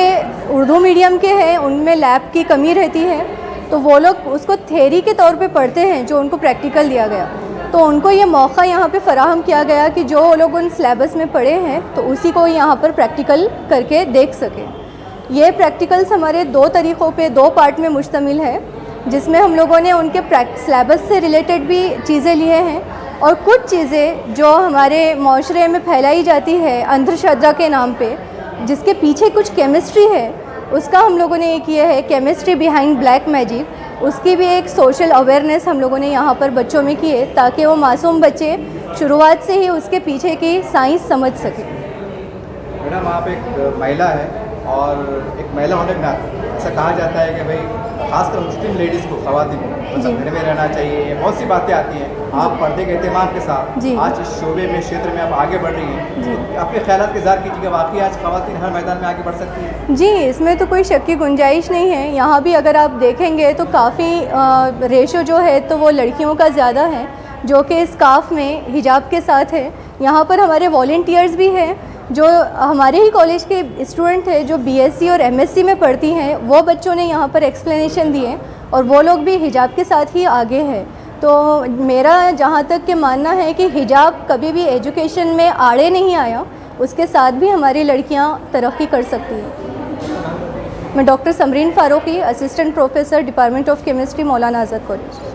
उर्दू मीडियम के हैं, उनमें लैब की कमी रहती है, तो वो लोग उसको थ्योरी के तौर पे पढ़ते हैं जो उनको प्रैक्टिकल दिया गया। तो उनको ये मौका यहाँ पे फ़राहम किया गया कि जो लोग उन सिलेबस में पढ़े हैं तो उसी को यहाँ पर प्रैक्टिकल करके देख सकें। ये प्रैक्टिकल्स हमारे 2 तरीक़ों पे 2 पार्ट में मुश्तमिल है, जिसमें हम लोगों ने उनके सिलेबस से रिलेटेड भी चीज़ें लिए हैं और कुछ चीज़ें जो हमारे माशरे में फैलाई जाती है अंधश्रद्धा के नाम पे, जिसके पीछे कुछ केमिस्ट्री है, उसका हम लोगों ने ये किया है केमिस्ट्री बिहाइंड ब्लैक मैजिक। उसकी भी एक सोशल अवेयरनेस हम लोगों ने यहाँ पर बच्चों में की है, ताकि वो मासूम बच्चे शुरुआत से ही उसके पीछे की साइंस समझ सकें। मैडम, आप एक महिला है और एक महिला होने के नाते ऐसा कहा जाता है कि भाई खासकर मुस्लिम लेडीज़ को, ख़वातीन को मतलब घर में रहना चाहिए, बहुत सी बातें आती हैं। आप पर्दे के एहतमाम के साथ आज इस शोबे में, क्षेत्र में आप आगे बढ़ रही हैं, तो अपने ख्यालात के इज़हार कीजिएगा, वाकई आज ख़वातीन हर मैदान में आगे बढ़ सकती हैं? जी, इसमें तो कोई शक की गुंजाइश नहीं है। यहाँ भी अगर आप देखेंगे तो काफ़ी रेशो जो है तो वो लड़कियों का ज़्यादा है, जो कि स्काफ में हिजाब के साथ है। यहाँ पर हमारे वॉलंटियर्स भी हैं जो हमारे ही कॉलेज के स्टूडेंट है जो बीएससी और एमएससी में पढ़ती हैं। वो बच्चों ने यहाँ पर एक्सप्लेनेशन दिए और वो लोग भी हिजाब के साथ ही आगे हैं। तो मेरा जहाँ तक के मानना है कि हिजाब कभी भी एजुकेशन में आड़े नहीं आया, उसके साथ भी हमारी लड़कियाँ तरक्की कर सकती हैं। मैं doctor Samreen Farooqui, assistant professor, department of chemistry, Maulana Azad college.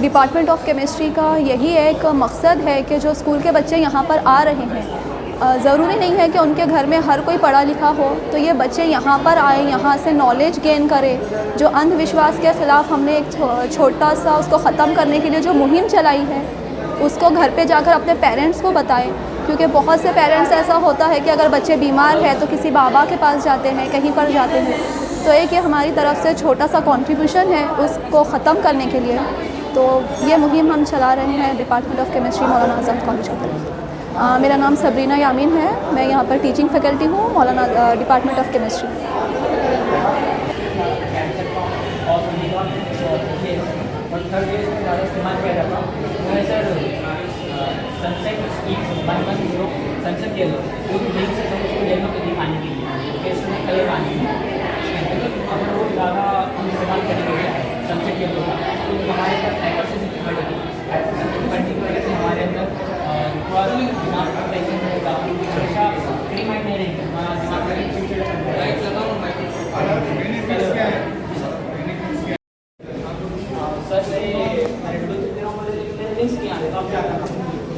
Department of chemistry का यही एक मकसद है कि जो स्कूल के बच्चे यहाँ पर आ रहे हैं, ज़रूरी नहीं है कि उनके घर में हर कोई पढ़ा लिखा हो, तो ये बच्चे यहाँ पर आए, यहाँ से नॉलेज गेन करें। जो अंधविश्वास के ख़िलाफ़ हमने एक छोटा सा उसको ख़त्म करने के लिए जो मुहिम चलाई है, उसको घर पे जाकर अपने पेरेंट्स को बताएं। क्योंकि बहुत से पेरेंट्स ऐसा होता है कि अगर बच्चे बीमार हैं तो किसी बाबा के पास जाते हैं, कहीं पर जाते हैं। तो एक ये हमारी तरफ से छोटा सा कंट्रीब्यूशन है उसको ख़त्म करने के लिए। तो ये मुहिम हम चला रहे हैं department of chemistry, Maulana Azad college की तरफ से। मेरा नाम सबरीना यामीन है, मैं यहाँ पर टीचिंग फैकल्टी हूँ, मौलाना डिपार्टमेंट ऑफ केमिस्ट्री।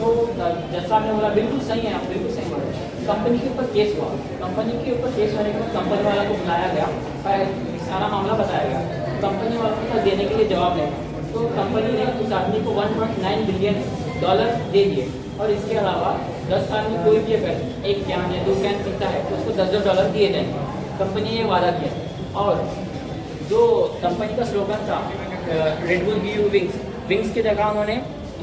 तो जैसा आपने बोला बिल्कुल सही है, आप बिल्कुल सही बोल रहे हैं। कंपनी के ऊपर केस हुआ, कंपनी के ऊपर केस होने के बाद कंपनी वाला को बुलाया गया, सारा मामला बताया गया। कंपनी वालों को देने के लिए जवाब लेगा, तो कंपनी ने उस आदमी को $1.9 बिलियन दे दिए। और इसके अलावा 10 साल में कोई भी अगर 1 कैन या 2 कैन पीता है तो उसको $10 दिए जाएंगे। कंपनी ने ये वादा किया। और जो कंपनी का स्लोगन था red bull give you wings, wings की जगह उन्होंने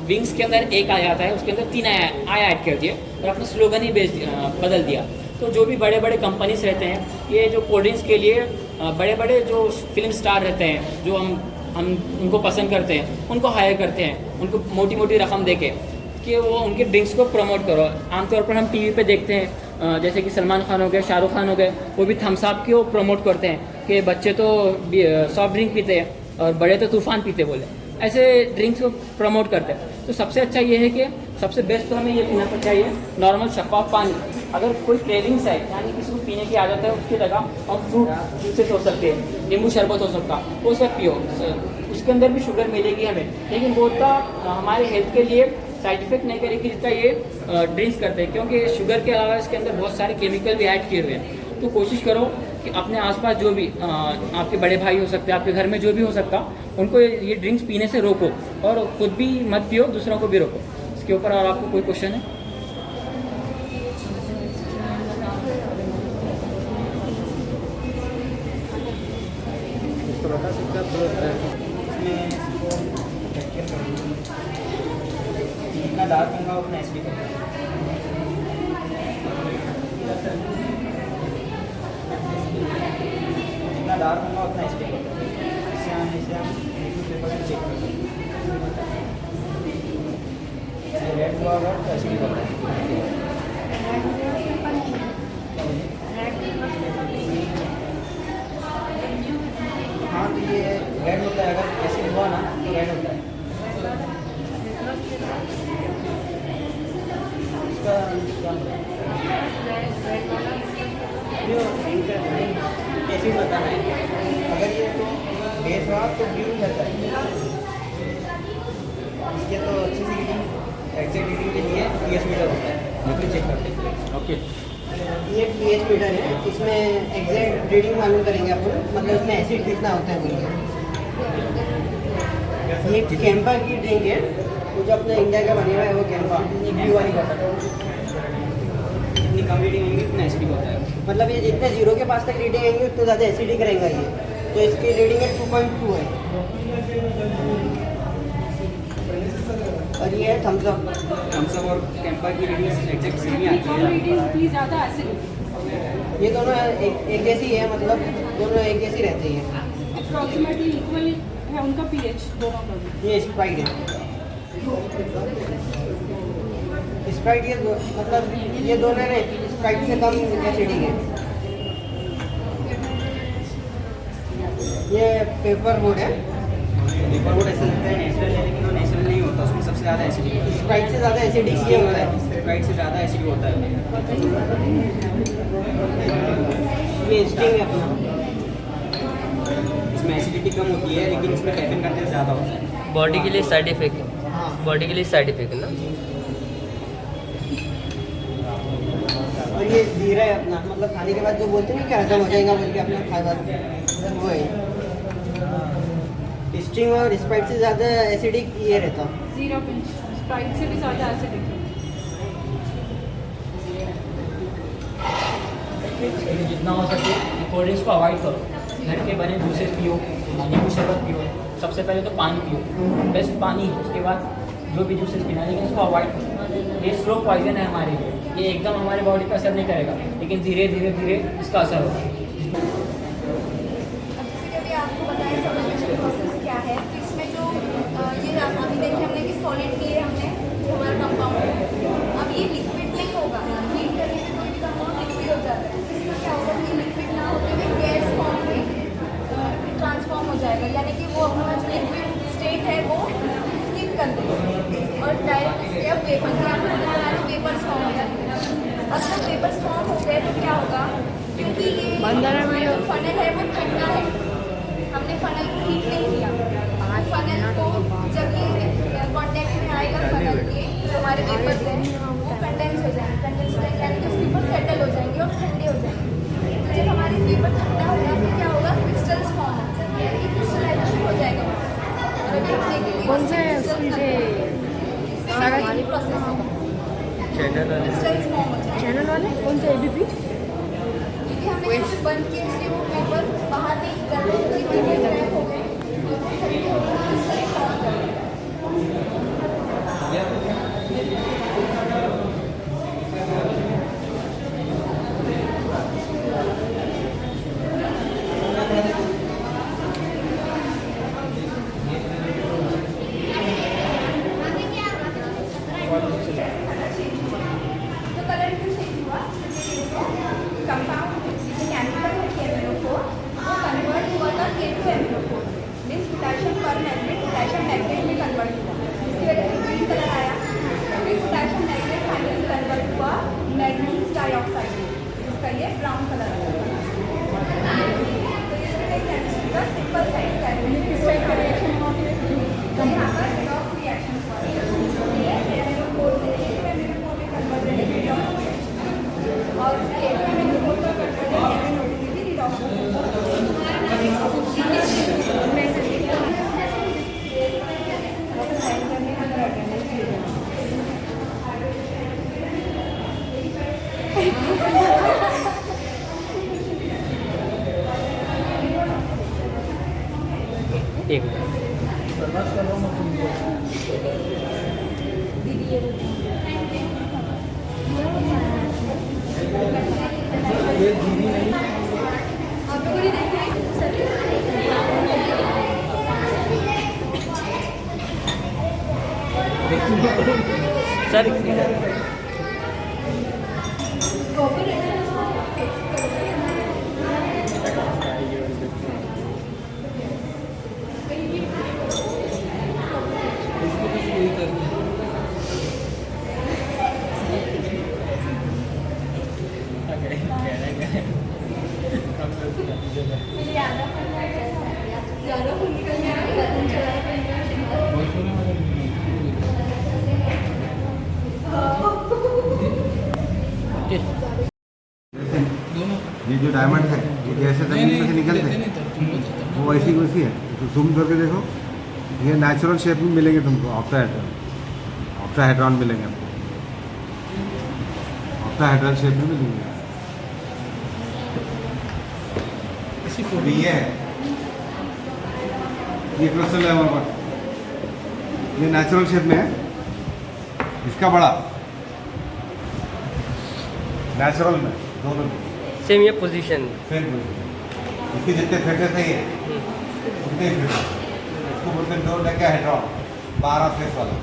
विंग्स के अंदर 1 आ जाता है, उसके अंदर 3 आया ऐड कर दिए और अपना स्लोगन ही बदल दिया। तो जो भी बड़े बड़े कंपनीज रहते हैं, ये जो कोल्ड ड्रिंक्स के लिए बड़े बड़े जो फिल्म स्टार रहते हैं, जो हम उनको पसंद करते हैं, उनको हायर करते हैं, उनको मोटी मोटी रकम देके कि वो उनके ड्रिंक्स को प्रमोट करो। आमतौर पर हम टीवी पे देखते हैं, जैसे कि सलमान खान हो गए, शाहरुख खान हो गए, वो भी थम्स अप को प्रमोट करते हैं कि बच्चे तो सॉफ्ट ड्रिंक पीते हैं और बड़े तो तूफ़ान पीते, बोले ऐसे ड्रिंक्स को प्रमोट करते हैं। तो सबसे अच्छा ये है कि सबसे बेस्ट तो हमें ये पीना चाहिए नॉर्मल शफाफ पानी। अगर कोई क्रेविंग्स है, यानी किसी को पीने की आदत है, उसकी जगह हम फ्रूट जूसेस हो सकते हैं, नींबू शरबत हो सकता, वो सब पियो। उसके अंदर भी शुगर मिलेगी हमें, लेकिन वो उतना हमारे हेल्थ के लिए साइड इफेक्ट नहीं करेगी जितना ये ड्रिंक्स करते हैं, क्योंकि शुगर के अलावा इसके अंदर बहुत सारे केमिकल भी ऐड किए हुए हैं। तो कोशिश करो कि अपने आसपास जो भी आपके बड़े भाई हो सकते हैं, आपके घर में जो भी हो सकता, उनको ये ड्रिंक्स पीने से रोको और खुद भी मत पियो, दूसरों को भी रोको। इसके ऊपर और आपको कोई क्वेश्चन है? जितना डार्क होगा उतना एसिडिक होगा। जितना डार्क होगा उतना एसिडिक होगा। इसे हम टिश्यू पेपर में चेक करेंगे। रेड हुआ होगा तो एसिडिक होता है। हाँ, तो ये रेड होता है, अगर एसिड हुआ ना तो रेड होता है। एसिड बताना है, अगर ये तो बेस रहा तो ब्लू रहता है। इसके तो अच्छी सी रीडिंग, एग्जैक्ट रीडिंग के लिए पीएच मीटर होता है, जो कि चेक करते हैं। ओके, ये पीएच मीटर है, इसमें एग्जैक्ट रीडिंग मालूम करेंगे अपन, मतलब इसमें एसिड कितना होता है बोलिए। ये कैंपा की ड्रिंक है, तो जो अपना इंडिया का बने हुआ है वो कैंपा, ब्लू वाली बॉटल। जितनी कम रीडिंग होंगी उतना एसिडिक होता है, मतलब ये जितने जीरो के पास तक रीडिंग आएंगी उतना ज़्यादा एसिडिक रहेगा ये। तो इसकी रीडिंग है 2.2 है। और ये है थम्स अप और कैंपा की रीडिंग एग्जैक्ट सेम आती है। ज़्यादा एसिडिक, ये दोनों एक जैसी है, मतलब दोनों एक जैसी रहती हैं। अप्रॉक्सीमेटली इक्वल है उनका पीएच दोनों का भी। ये स्प्राइट है, स्प्राइट ये मतलब ये दोनों ने स्प्राइट से कम एसिडिक है। ये पेपर वुड है, पेपर वुड ऐसा लगता है नेचुरल है, लेकिन वो नेचुरल नहीं होता, उसमें सबसे ज़्यादा एसिडिक, स्प्राइट से ज़्यादा एसिडिक ये होता है, स्प्राइट से ज़्यादा एसिडिक होता है। ये स्टिंग है अपना, इसमें एसिडिटी कम होती है, लेकिन इसमें कैफीन कंटेंट ज़्यादा होता है। बॉडी के लिए साइड इफेक्ट है, बॉडी के लिए साइड इफेक्ट है ना। और ये जीरा है अपना, मतलब खाने के बाद जो बोलते हैं कि हजम हो जाएगा बोल के अपना फाइबर, वो है। स्टिंग और स्प्राइट से ज़्यादा एसिडिक ये रहता, 0 पिंच, स्प्राइट से भी ज़्यादा एसिडिक है। जितना हो सके कोल्ड ड्रिंक्स को अवॉइड करो, घर के बने जूसेस पियो, नींबू शरबत पियो, सबसे पहले तो पानी पियो, बेस्ट पानी, उसके बाद जो भी जूसेस पीना, लेकिन इसको अवॉइड करो। ये स्लो पॉइजन है हमारे लिए, ये एकदम हमारी बॉडी पर असर नहीं करेगा, लेकिन धीरे धीरे धीरे इसका असर होगा। आपको बताया फर्मेंटेशन प्रोसेस क्या है, तो इसमें जो ये अभी देखे हमने कि सॉलिड लिए हमने जो हमारा कंपाउंड, अब ये लिक्विड नहीं होगा, हीट करने में कोई भी कंपाउंड लिक्विड हो जाता है, इसमें क्या होगा कि लिक्विड ना होते हुए गैस फॉर्म में ट्रांसफॉर्म हो जाएगा, यानी कि वो अपना जो लिक्विड स्टेट है वो स्किप कर देगा और direct step vapour vapours form हो जाएंगे। अब जब वेपर्स फॉर्म हो गए तो क्या होगा, क्योंकि ये जो फनल है वो ठंडा है, हमने फनल को हीट नहीं किया, फनल को जब ये कॉन्टेक्ट में आएगा फनल के जो हमारे वेपर्स हैं वो कंडेंस हो जाएंगे, कंडेंस हो जाएंगे यानी कि उसके ऊपर सेटल हो जाएंगे और ठंडे हो जाएंगे। तो जब हमारे वेपर ठंडा हो जाए तो क्या होगा, क्रिस्टल्स फॉर्म हो जाएंगे, यानी कि क्रिस्टलाइजेशन हो जाएगा। और देखने के लिए कौन से प्रोसेस होगा, क्रिस्टल्स फॉर्म हो जाएंगे। चैनल वाले कौन से एबीपी, क्योंकि हमने जैसे बन के इसलिए वो पेपर बाहर नहीं कर रहे थे, क्योंकि क्रैक हो गए, तो कलर क्यों चेंज हुआ, कंपाउंड केमिकल है KMnO4 वो कन्वर्ट एक सर ये जो डायमंड है ये जैसे जमीन में से निकलते वो वैसी वैसी है। तो जूम करके देखो, ये नेचुरल शेप में मिलेंगे तुमको। ऑक्टाहेड्रॉन मिलेंगे आपको, ऑक्टाहेड्रल शेप में मिलेंगे। अभी ये है, ये क्रिस्टल है हमारे पास, ये नेचुरल शेप में है। इसका बड़ा नेचुरल में दोनों सेम ये पोजीशन सेम पोजीशन। इसके जितने फेटे सही है उतने ही फेटे। इसको बोलते हैं डोर डेकाहेड्रॉन, 12 फेस वाला।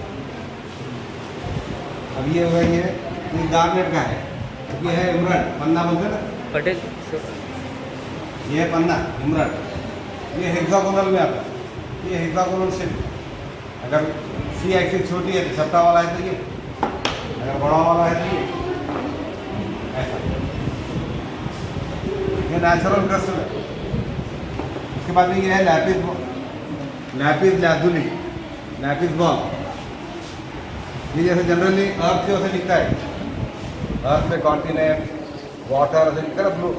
अब ये होगा, ये गार्नेट का है, ये है इमराल्ड, पन्ना बोलते हैं ना पटेल। ये है पन्ना इमराल्ड। ये हेक्सागोनल में आता है, ये हेक्सागोनल शेप। अगर सी एक्सिस छोटी है तो सट्टा वाला है, तो ये अगर बड़ा वाला है तो ये ऐसा। ये नेचुरल क्रिस्टल है। इसके बाद में ये है लैपिस लाजुली, लैपिस बॉल। ये जैसे जनरली अर्थ से वैसे दिखता है, अर्थ में कॉन्टिनेंट वाटर ऐसे दिखता है ब्लू।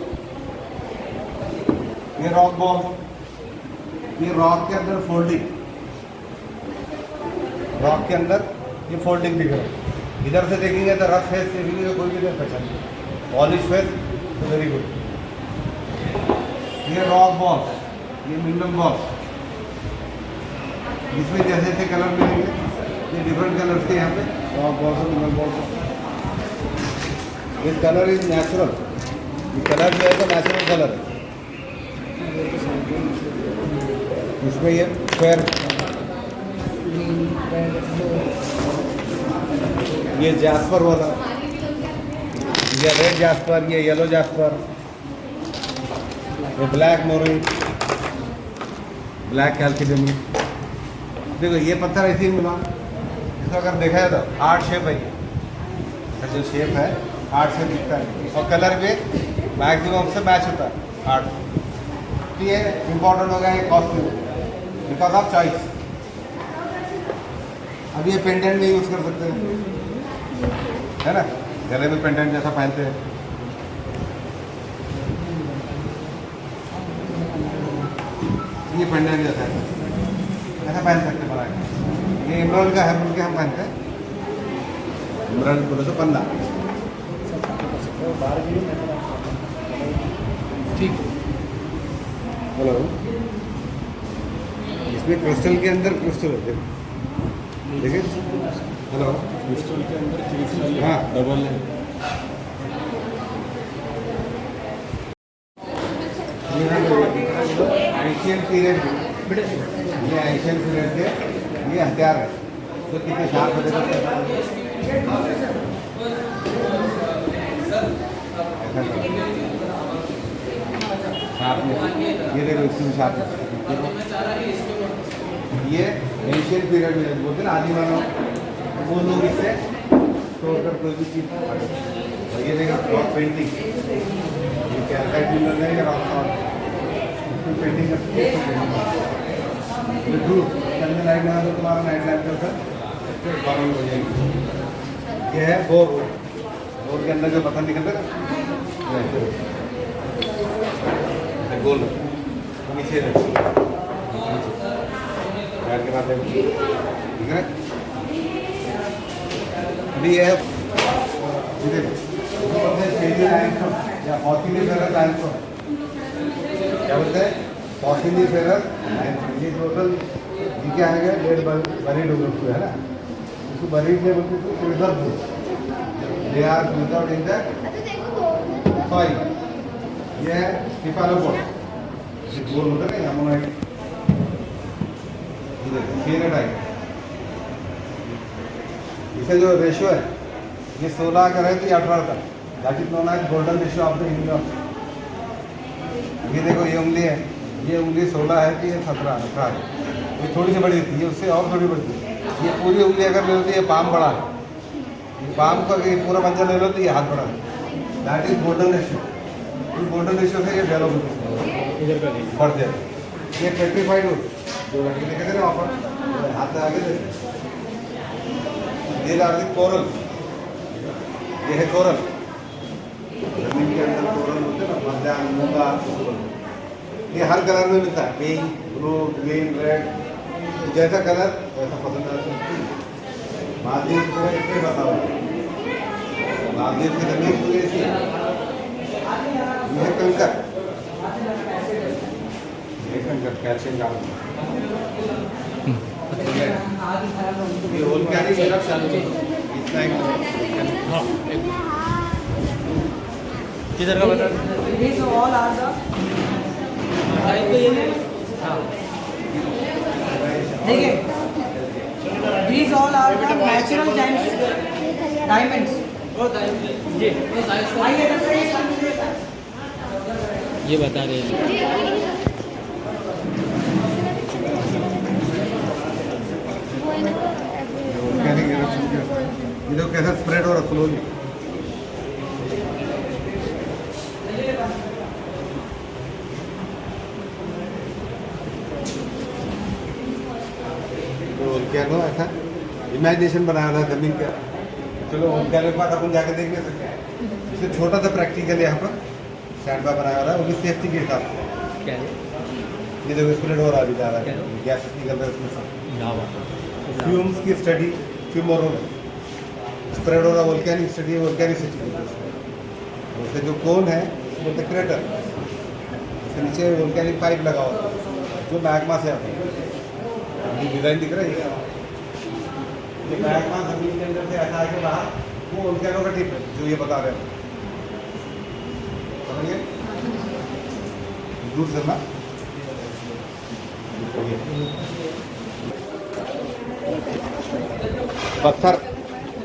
ये रॉक बॉल, ये रॉक के अंदर फोल्डिंग, रॉक के अंदर ये फोल्डिंग दिख रहा है। इधर से देखेंगे तो रफ फेस देखेंगे तो कोई भी नहीं पहचान, पॉलिश फेस तो वेरी गुड। ये रॉक बॉल, ये मिनरल बॉल। इसमें जैसे जैसे कलर मिलेंगे, ये डिफरेंट कलर्स के यहाँ पे रॉक बॉल और mineral ball. This colour is natural. ये कलर जो है तो नेचुरल कलर है। इसमें ये फेयर, ये जैस्पर वाला, ये रेड जैस्पर, ये येलो जैस्पर, ये ब्लैक मोरी, ब्लैक कैल्केडियम। देखो ये पत्थर ऐसे ही मिला, इसको अगर देखा है तो हार्ट शेप है। ये जो शेप है हार्ट शेप दिखता है, और कलर भी मैक्सिमम से मैच होता है हार्ट। तो ये इम्पोर्टेंट हो गया, ये कॉस्टली बिकॉज ऑफ चॉइस। अब ये पेंडेंट नहीं यूज़ कर सकते है ना, गले में पेंडेंट जैसा पहनते हैं। ये पेंडेंट जैसा है, ऐसा पहन सकते बड़ा है। ये इमराल्ड का है, बोल के हम पहनते हैं। इमराल्ड बोले तो पन्ना ठीक। हेलो, इसमें क्रिस्टल के अंदर क्रिस्टल है, देखिए। हेलो, क्रिस्टल के अंदर क्रिस्टल, हाँ डबल है। एशियन पीरियड, ये एशियन पीरियड के ये हथियार है तो कितने शार्प होते शार्प में। ये देखो इसमें शार्प, ये एशियन पीरियड में बोलते ना आदि मानव, वो लोग इससे तोड़कर कोई भी चीज़। और ये देखो रॉक पेंटिंग, ये कैल्साइट मिनरल है, रॉक पेंटिंग करते हैं। लाइट लगा दो, तुम्हारा नाइट लैम्प चलता है, हो जाएगी। ये है बोर, बोर के अंदर जो पत्थर निकलता है ना, गोल नीचे के बाद ठीक है। अभी ये या क्या बोलते हैं पॉसिबली फेरर ये टोटल ये क्या है डेड बरीड ग्रुप है ना, इसको बरीड नहीं बोलते तो preserve they are preserve in the soil. ये है स्टिफालोपोड, ये गोल होता है ना एमोनाइट, फेरेटाइट। इसका जो रेशियो है ये 16 का है तो ये 18 का, that is known as golden ratio of the human. ये देखो ये उंगली है, ये उंगली 16 है कि ये 17 18 है, ये थोड़ी सी बड़ी होती है, उससे और थोड़ी बड़ी होती है। ये पूरी उंगली अगर ले लो तो ये पाम बड़ा है, ये पाम को अगर ये पूरा पंजा ले लो तो ये हाथ बड़ा है, दैट इज गोल्डन रेशियो। इस गोल्डन रेशियो से ये डेवलप होती है, बढ़ जाए। ये पेट्रीफाइड हो जो लकड़ी देखे थे ना वहाँ पर, हाथ आगे दे, ये कोरल, ये है कोरल, जमीन के अंदर कोरल होते हैं ना, मध्यान्ह मूंगा, ये हर कलर में मिलता है, पिंक ब्लू ग्रीन रेड, जैसा कलर वैसा पसंद आता है। मालदीव को इसमें बताओ, मालदीव की जमीन पूरी ऐसी है। ये है कंकर, ये कंकर कैल्शियम का ये होल क्या नहीं सिर्फ इतना एक किधर का बता ऑल आर द देखिए these all are the natural diamonds जी ये बता रहे हैं। ये लोग कैसे स्प्रेड हो रहा स्लोली। तो क्या नो ऐसा इमेजिनेशन बनाया था जमीन का, चलो क्या के पास अपन जाके देख नहीं सकते। इससे छोटा सा प्रैक्टिकल यहाँ पर स्टैंड बाय बनाया रहा है, वो भी सेफ्टी के हिसाब से। क्या है ये देखो स्प्रेड हो रहा है, अभी जा रहा है, गैस निकल रहा है उसमें से, फ्यूम्स की स्टडी फ्यूमोरो में स्प्रेड हो रहा, वोल्केनिक स्टडी है, वोल्केनिक सिटी। उससे जो कोन है वो क्रेटर, उसके नीचे वोल्केनिक पाइप लगा हुआ है जो मैग्मा से आता है। ये डिज़ाइन दिख रहा है, ये मैग्मा जमीन के अंदर से ऐसा आके बाहर, वो वोल्केनो का टिप है जो ये बता रहे हैं, समझिए दूर से ना।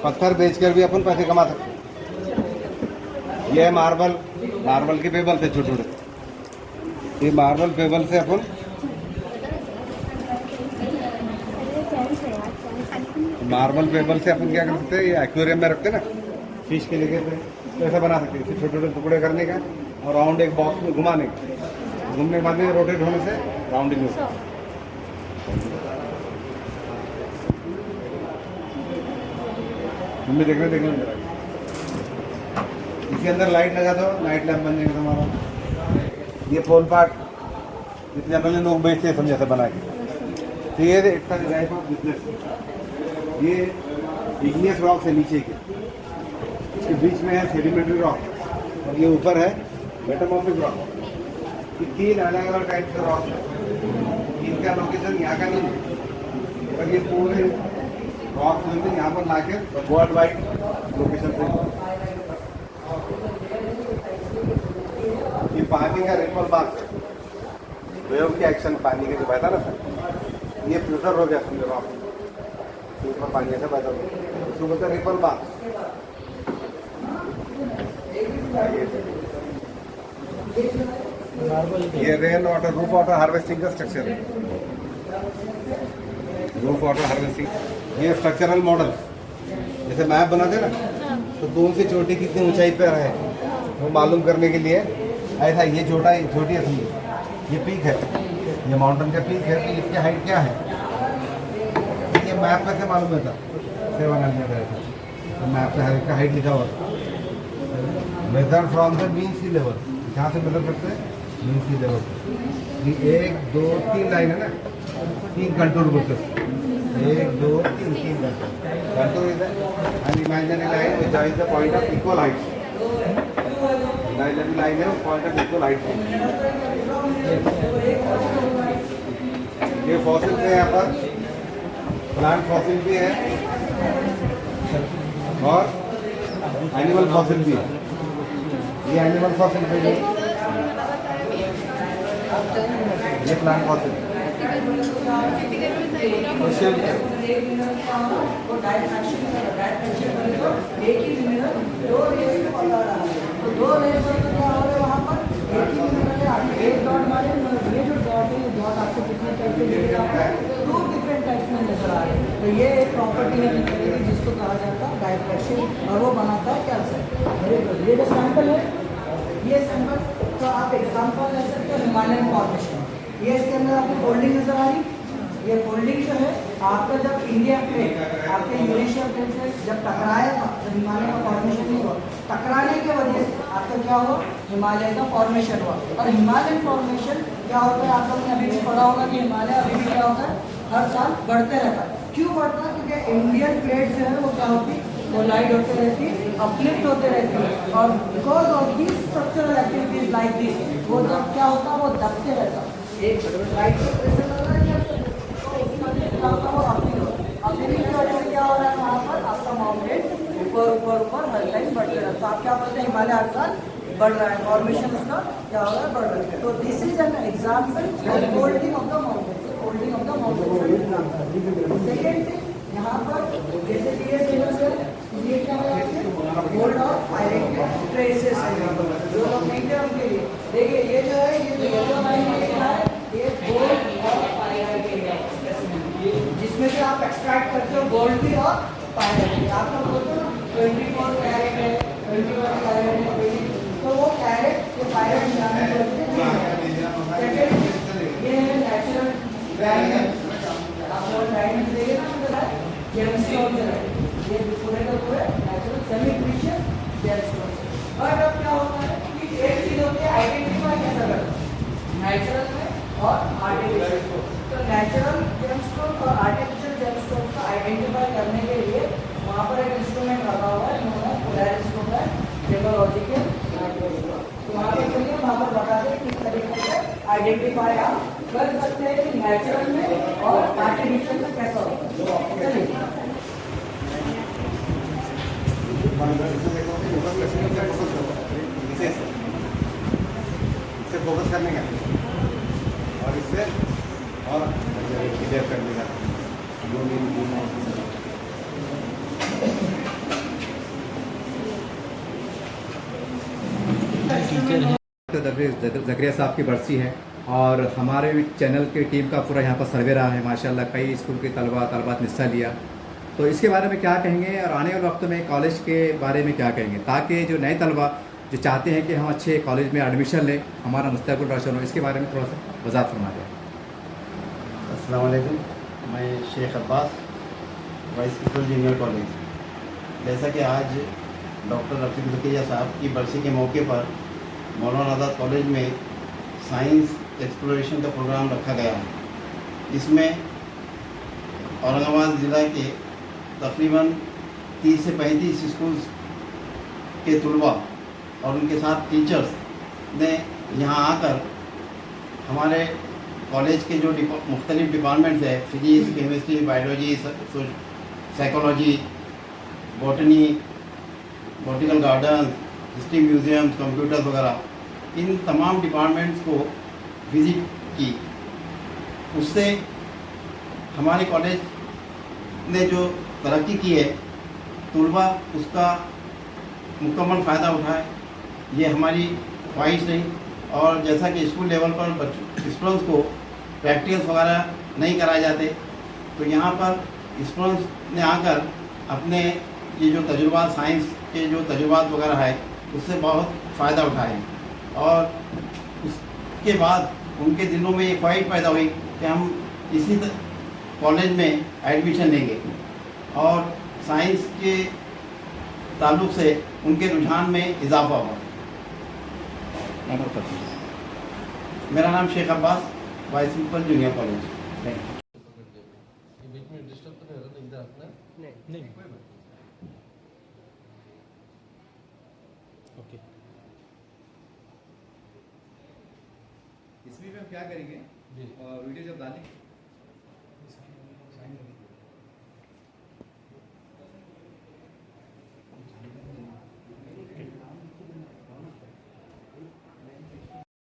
पत्थर बेचकर भी अपन पैसे कमा सकते हैं। ये है मार्बल के पेबल थे छोटे छोटे, ये मार्बल पेबल से अपन क्या कर सकते हैं, ये एक्वेरियम में रखते हैं ना फिश के लिए, तो ऐसा बना सकते हैं। इसे छोटे छोटे टुकड़े करने का और राउंड एक बॉक्स में घुमाने का, घूमने के बाद में रोटेट होने से राउंडिंग होती है। देखने इसके अंदर लाइट लगा दो, नाइट लैम्प बन जाएगा तुम्हारा। ये पोल पार्ट जितने अपने लोग बेचते हैं समझे से बना के, तो ये इतना टाइप ऑफ बिजनेस। ये इग्नियस रॉक है नीचे के, इसके बीच में है सेडिमेंट्री रॉक और ये ऊपर है मेटामॉर्फिक रॉक। ये 3 अलग अलग टाइप के रॉक है, इनका लोकेशन यहाँ का नहीं है, और ये पूरे रॉक यहाँ पर ला के वर्ल्ड वाइड लोकेशन से। ये पानी का रिपल बाथ, वेव के एक्शन पानी के जो बहता ना सर, ये प्रिजर्व हो गया समझे रॉक, ऊपर पानी ऐसा बहता हो, उसको बोलते रिपल बाथ। ये rain water roof water harvesting का स्ट्रक्चर है, रूफ वाटर हार्वेस्टिंग। ये स्ट्रक्चरल मॉडल, जैसे मैप बनाते ना तो कौन सी चोटी कितनी ऊंचाई पर है वो मालूम करने के लिए ऐसा। ये छोटी है समझिए, ये पीक है, ये माउंटेन का पीक है, तो इसकी हाइट क्या है ये मैप में से मालूम होता है। 700 है तो मैप पे हाइट का हाइट लिखा हुआ, measure from the mean sea level, जहाँ से मेजर करते हैं मीन सी लेवल। 1 2 3 लाइन है ना, 3 कंटूर बोलते हैं, 1 2 3 contour is an imaginary line which is the point of equal height. Imaginary line है पॉइंट ऑफ इक्वल हाइट। ये फॉसिल है यहाँ पर, प्लांट फॉसिल भी है और एनिमल फॉसिल भी है। ये एनिमल फॉसिल भी है, ये प्लांट फॉसिल एक डॉट मारे ये जो डॉट है, ये डॉट आपको कितने टाइप से मिलेगा? 2 डिफरेंट टाइप्स में नजर आ रहे हैं। तो ये एक प्रॉपर्टी है मिनरल की जिसको कहा जाता है डायफ्रैक्शन, और वो बनाता है कैल्शियम। ये जो सैंपल है, ये सैंपल का आप एग्जांपल ले सकते हो हिमालयन फॉर्मेशन। ये इसके अंदर आपको फोल्डिंग नजर आ रही, ये फोल्डिंग जो है आपका जब इंडिया प्लेट आपके यूरेशिया प्लेट से जब टकराया था, जब हिमालय का फॉर्मेशन नहीं हुआ, टकराने की वजह से आपका क्या हुआ, हिमालय का फॉर्मेशन हुआ। और हिमालयन फॉर्मेशन क्या होता है, आप लोगों ने अभी भी पढ़ा होगा कि हिमालय अभी भी क्या होता है, हर साल बढ़ते रहता है। क्यों बढ़ता है? क्योंकि इंडियन प्लेट जो है वो क्या होती है, कोलाइड होते रहती है, अपलिफ्ट होते रहती है, और because of this structural activities like this, वो जब क्या होता है, वो दबते रहता है। एक राइट से प्रेशर लग रहा है, क्या हो रहा है वहाँ पर आपका माउंटेन ऊपर ऊपर ऊपर हर टाइम बढ़ते रहता है। तो आप क्या बोलते हैं, हिमालय हर साल बढ़ रहा है, फॉर्मेशन उसका क्या हो रहा है, बढ़ रहा है। तो this is an example of folding of the mountain, folding of the mountain. Second thing, यहाँ पर जैसे कि ये फेमस है, ये क्या है, गोल्ड और पायरेट के ट्रेसेस है। जो लोग नहीं थे उनके लिए देखिए, ये जो है, ये जो येलो लाइन में लिखा है, ये गोल्ड और पायरेट के लिए जिसमें से आप एक्सट्रैक्ट करते हो गोल्ड भी और पायरेट। आप लोग बोलते हो ना 24 कैरेट है, 21 कैरेट है, 20, तो वो कैरेट ये पायरेट मिलाने की वजह से। सेकेंड, ये है नेचुरल डायमंड। आप लोग डायमंड देखिए ना, जेमस्टोन है, ये पूरे का पूरे natural semi precious gemstone. But अब क्या होता है कि एक चीज होती है आइडेंटिफाई कैसा करना, नेचुरल में और आर्टिफिशियल। तो नेचुरल जेमस्टोन और आर्टिफिशियल जेमस्टोन को आइडेंटिफाई करने के लिए वहाँ पर एक इंस्ट्रूमेंट लगा हुआ है, पोलैरिस्कोप है, जेमोलॉजिकल। तो वहाँ पर चलिए, वहाँ पर बताते हैं किस तरीके से आइडेंटिफाई आप कर सकते हैं कि नेचुरल में और आर्टिफिशियल में कैसा होता है। चलिए इससे फोकस करने का और इससे और क्लियर करने का जकरिया साहब की बरसी है और हमारे चैनल की टीम का पूरा यहाँ पर सर्वे रहा है माशाल्लाह। कई स्कूल के तलबात ने हिस्सा लिया, तो इसके बारे में क्या कहेंगे और आने वाले वक्त में कॉलेज के बारे में क्या कहेंगे, ताकि जो नए तलबा जो चाहते हैं कि हम अच्छे कॉलेज में एडमिशन लें, हमारा मुस्तक़बिल रोशन हो, इसके बारे में थोड़ा सा वज़ाहत फरमा दें। अस्सलाम वालेकुम, मैं Shaikh Abbas, vice principal junior college. जैसा कि आज डॉक्टर रफीक ज़करिया साहब की बरसी के मौके पर मौलाना आज़ाद कॉलेज में साइंस एक्सप्लोरेशन का प्रोग्राम रखा गया है। इसमें औरंगाबाद ज़िला के तकरीबन 30 से 35 स्कूल्स के तलबा और उनके साथ टीचर्स ने यहाँ आकर हमारे कॉलेज के जो मुख्तलिफ डिपार्टमेंट्स है, physics, chemistry, biology, psychology, botany, botanical garden, history museum, computers वगैरह, इन तमाम डिपार्टमेंट्स को विज़िट की। उससे हमारे कॉलेज ने जो तरक्की की है, तलबा उसका मुकम्मल फ़ायदा उठाए, ये हमारी ख्वाहिश नहीं। और जैसा कि स्कूल लेवल पर स्टूडेंट्स को प्रैक्टिकल्स वगैरह नहीं कराए जाते, तो यहाँ पर स्टूडेंट्स ने आकर अपने ये जो तजुर्बा, साइंस के जो तजुर्बात वगैरह है, उससे बहुत फ़ायदा उठाए। और उसके बाद उनके दिलों में ये ख्वाहिश पैदा हुई कि हम इसी कॉलेज में एडमिशन लेंगे, और साइंस के ताल्लुक़ से उनके रुझान में इजाफा हुआ। मेरा नाम Shaikh Abbas, vice principal junior college. नहीं। ओके। इसलिए हम क्या करेंगे, वीडियो जब डालेंगे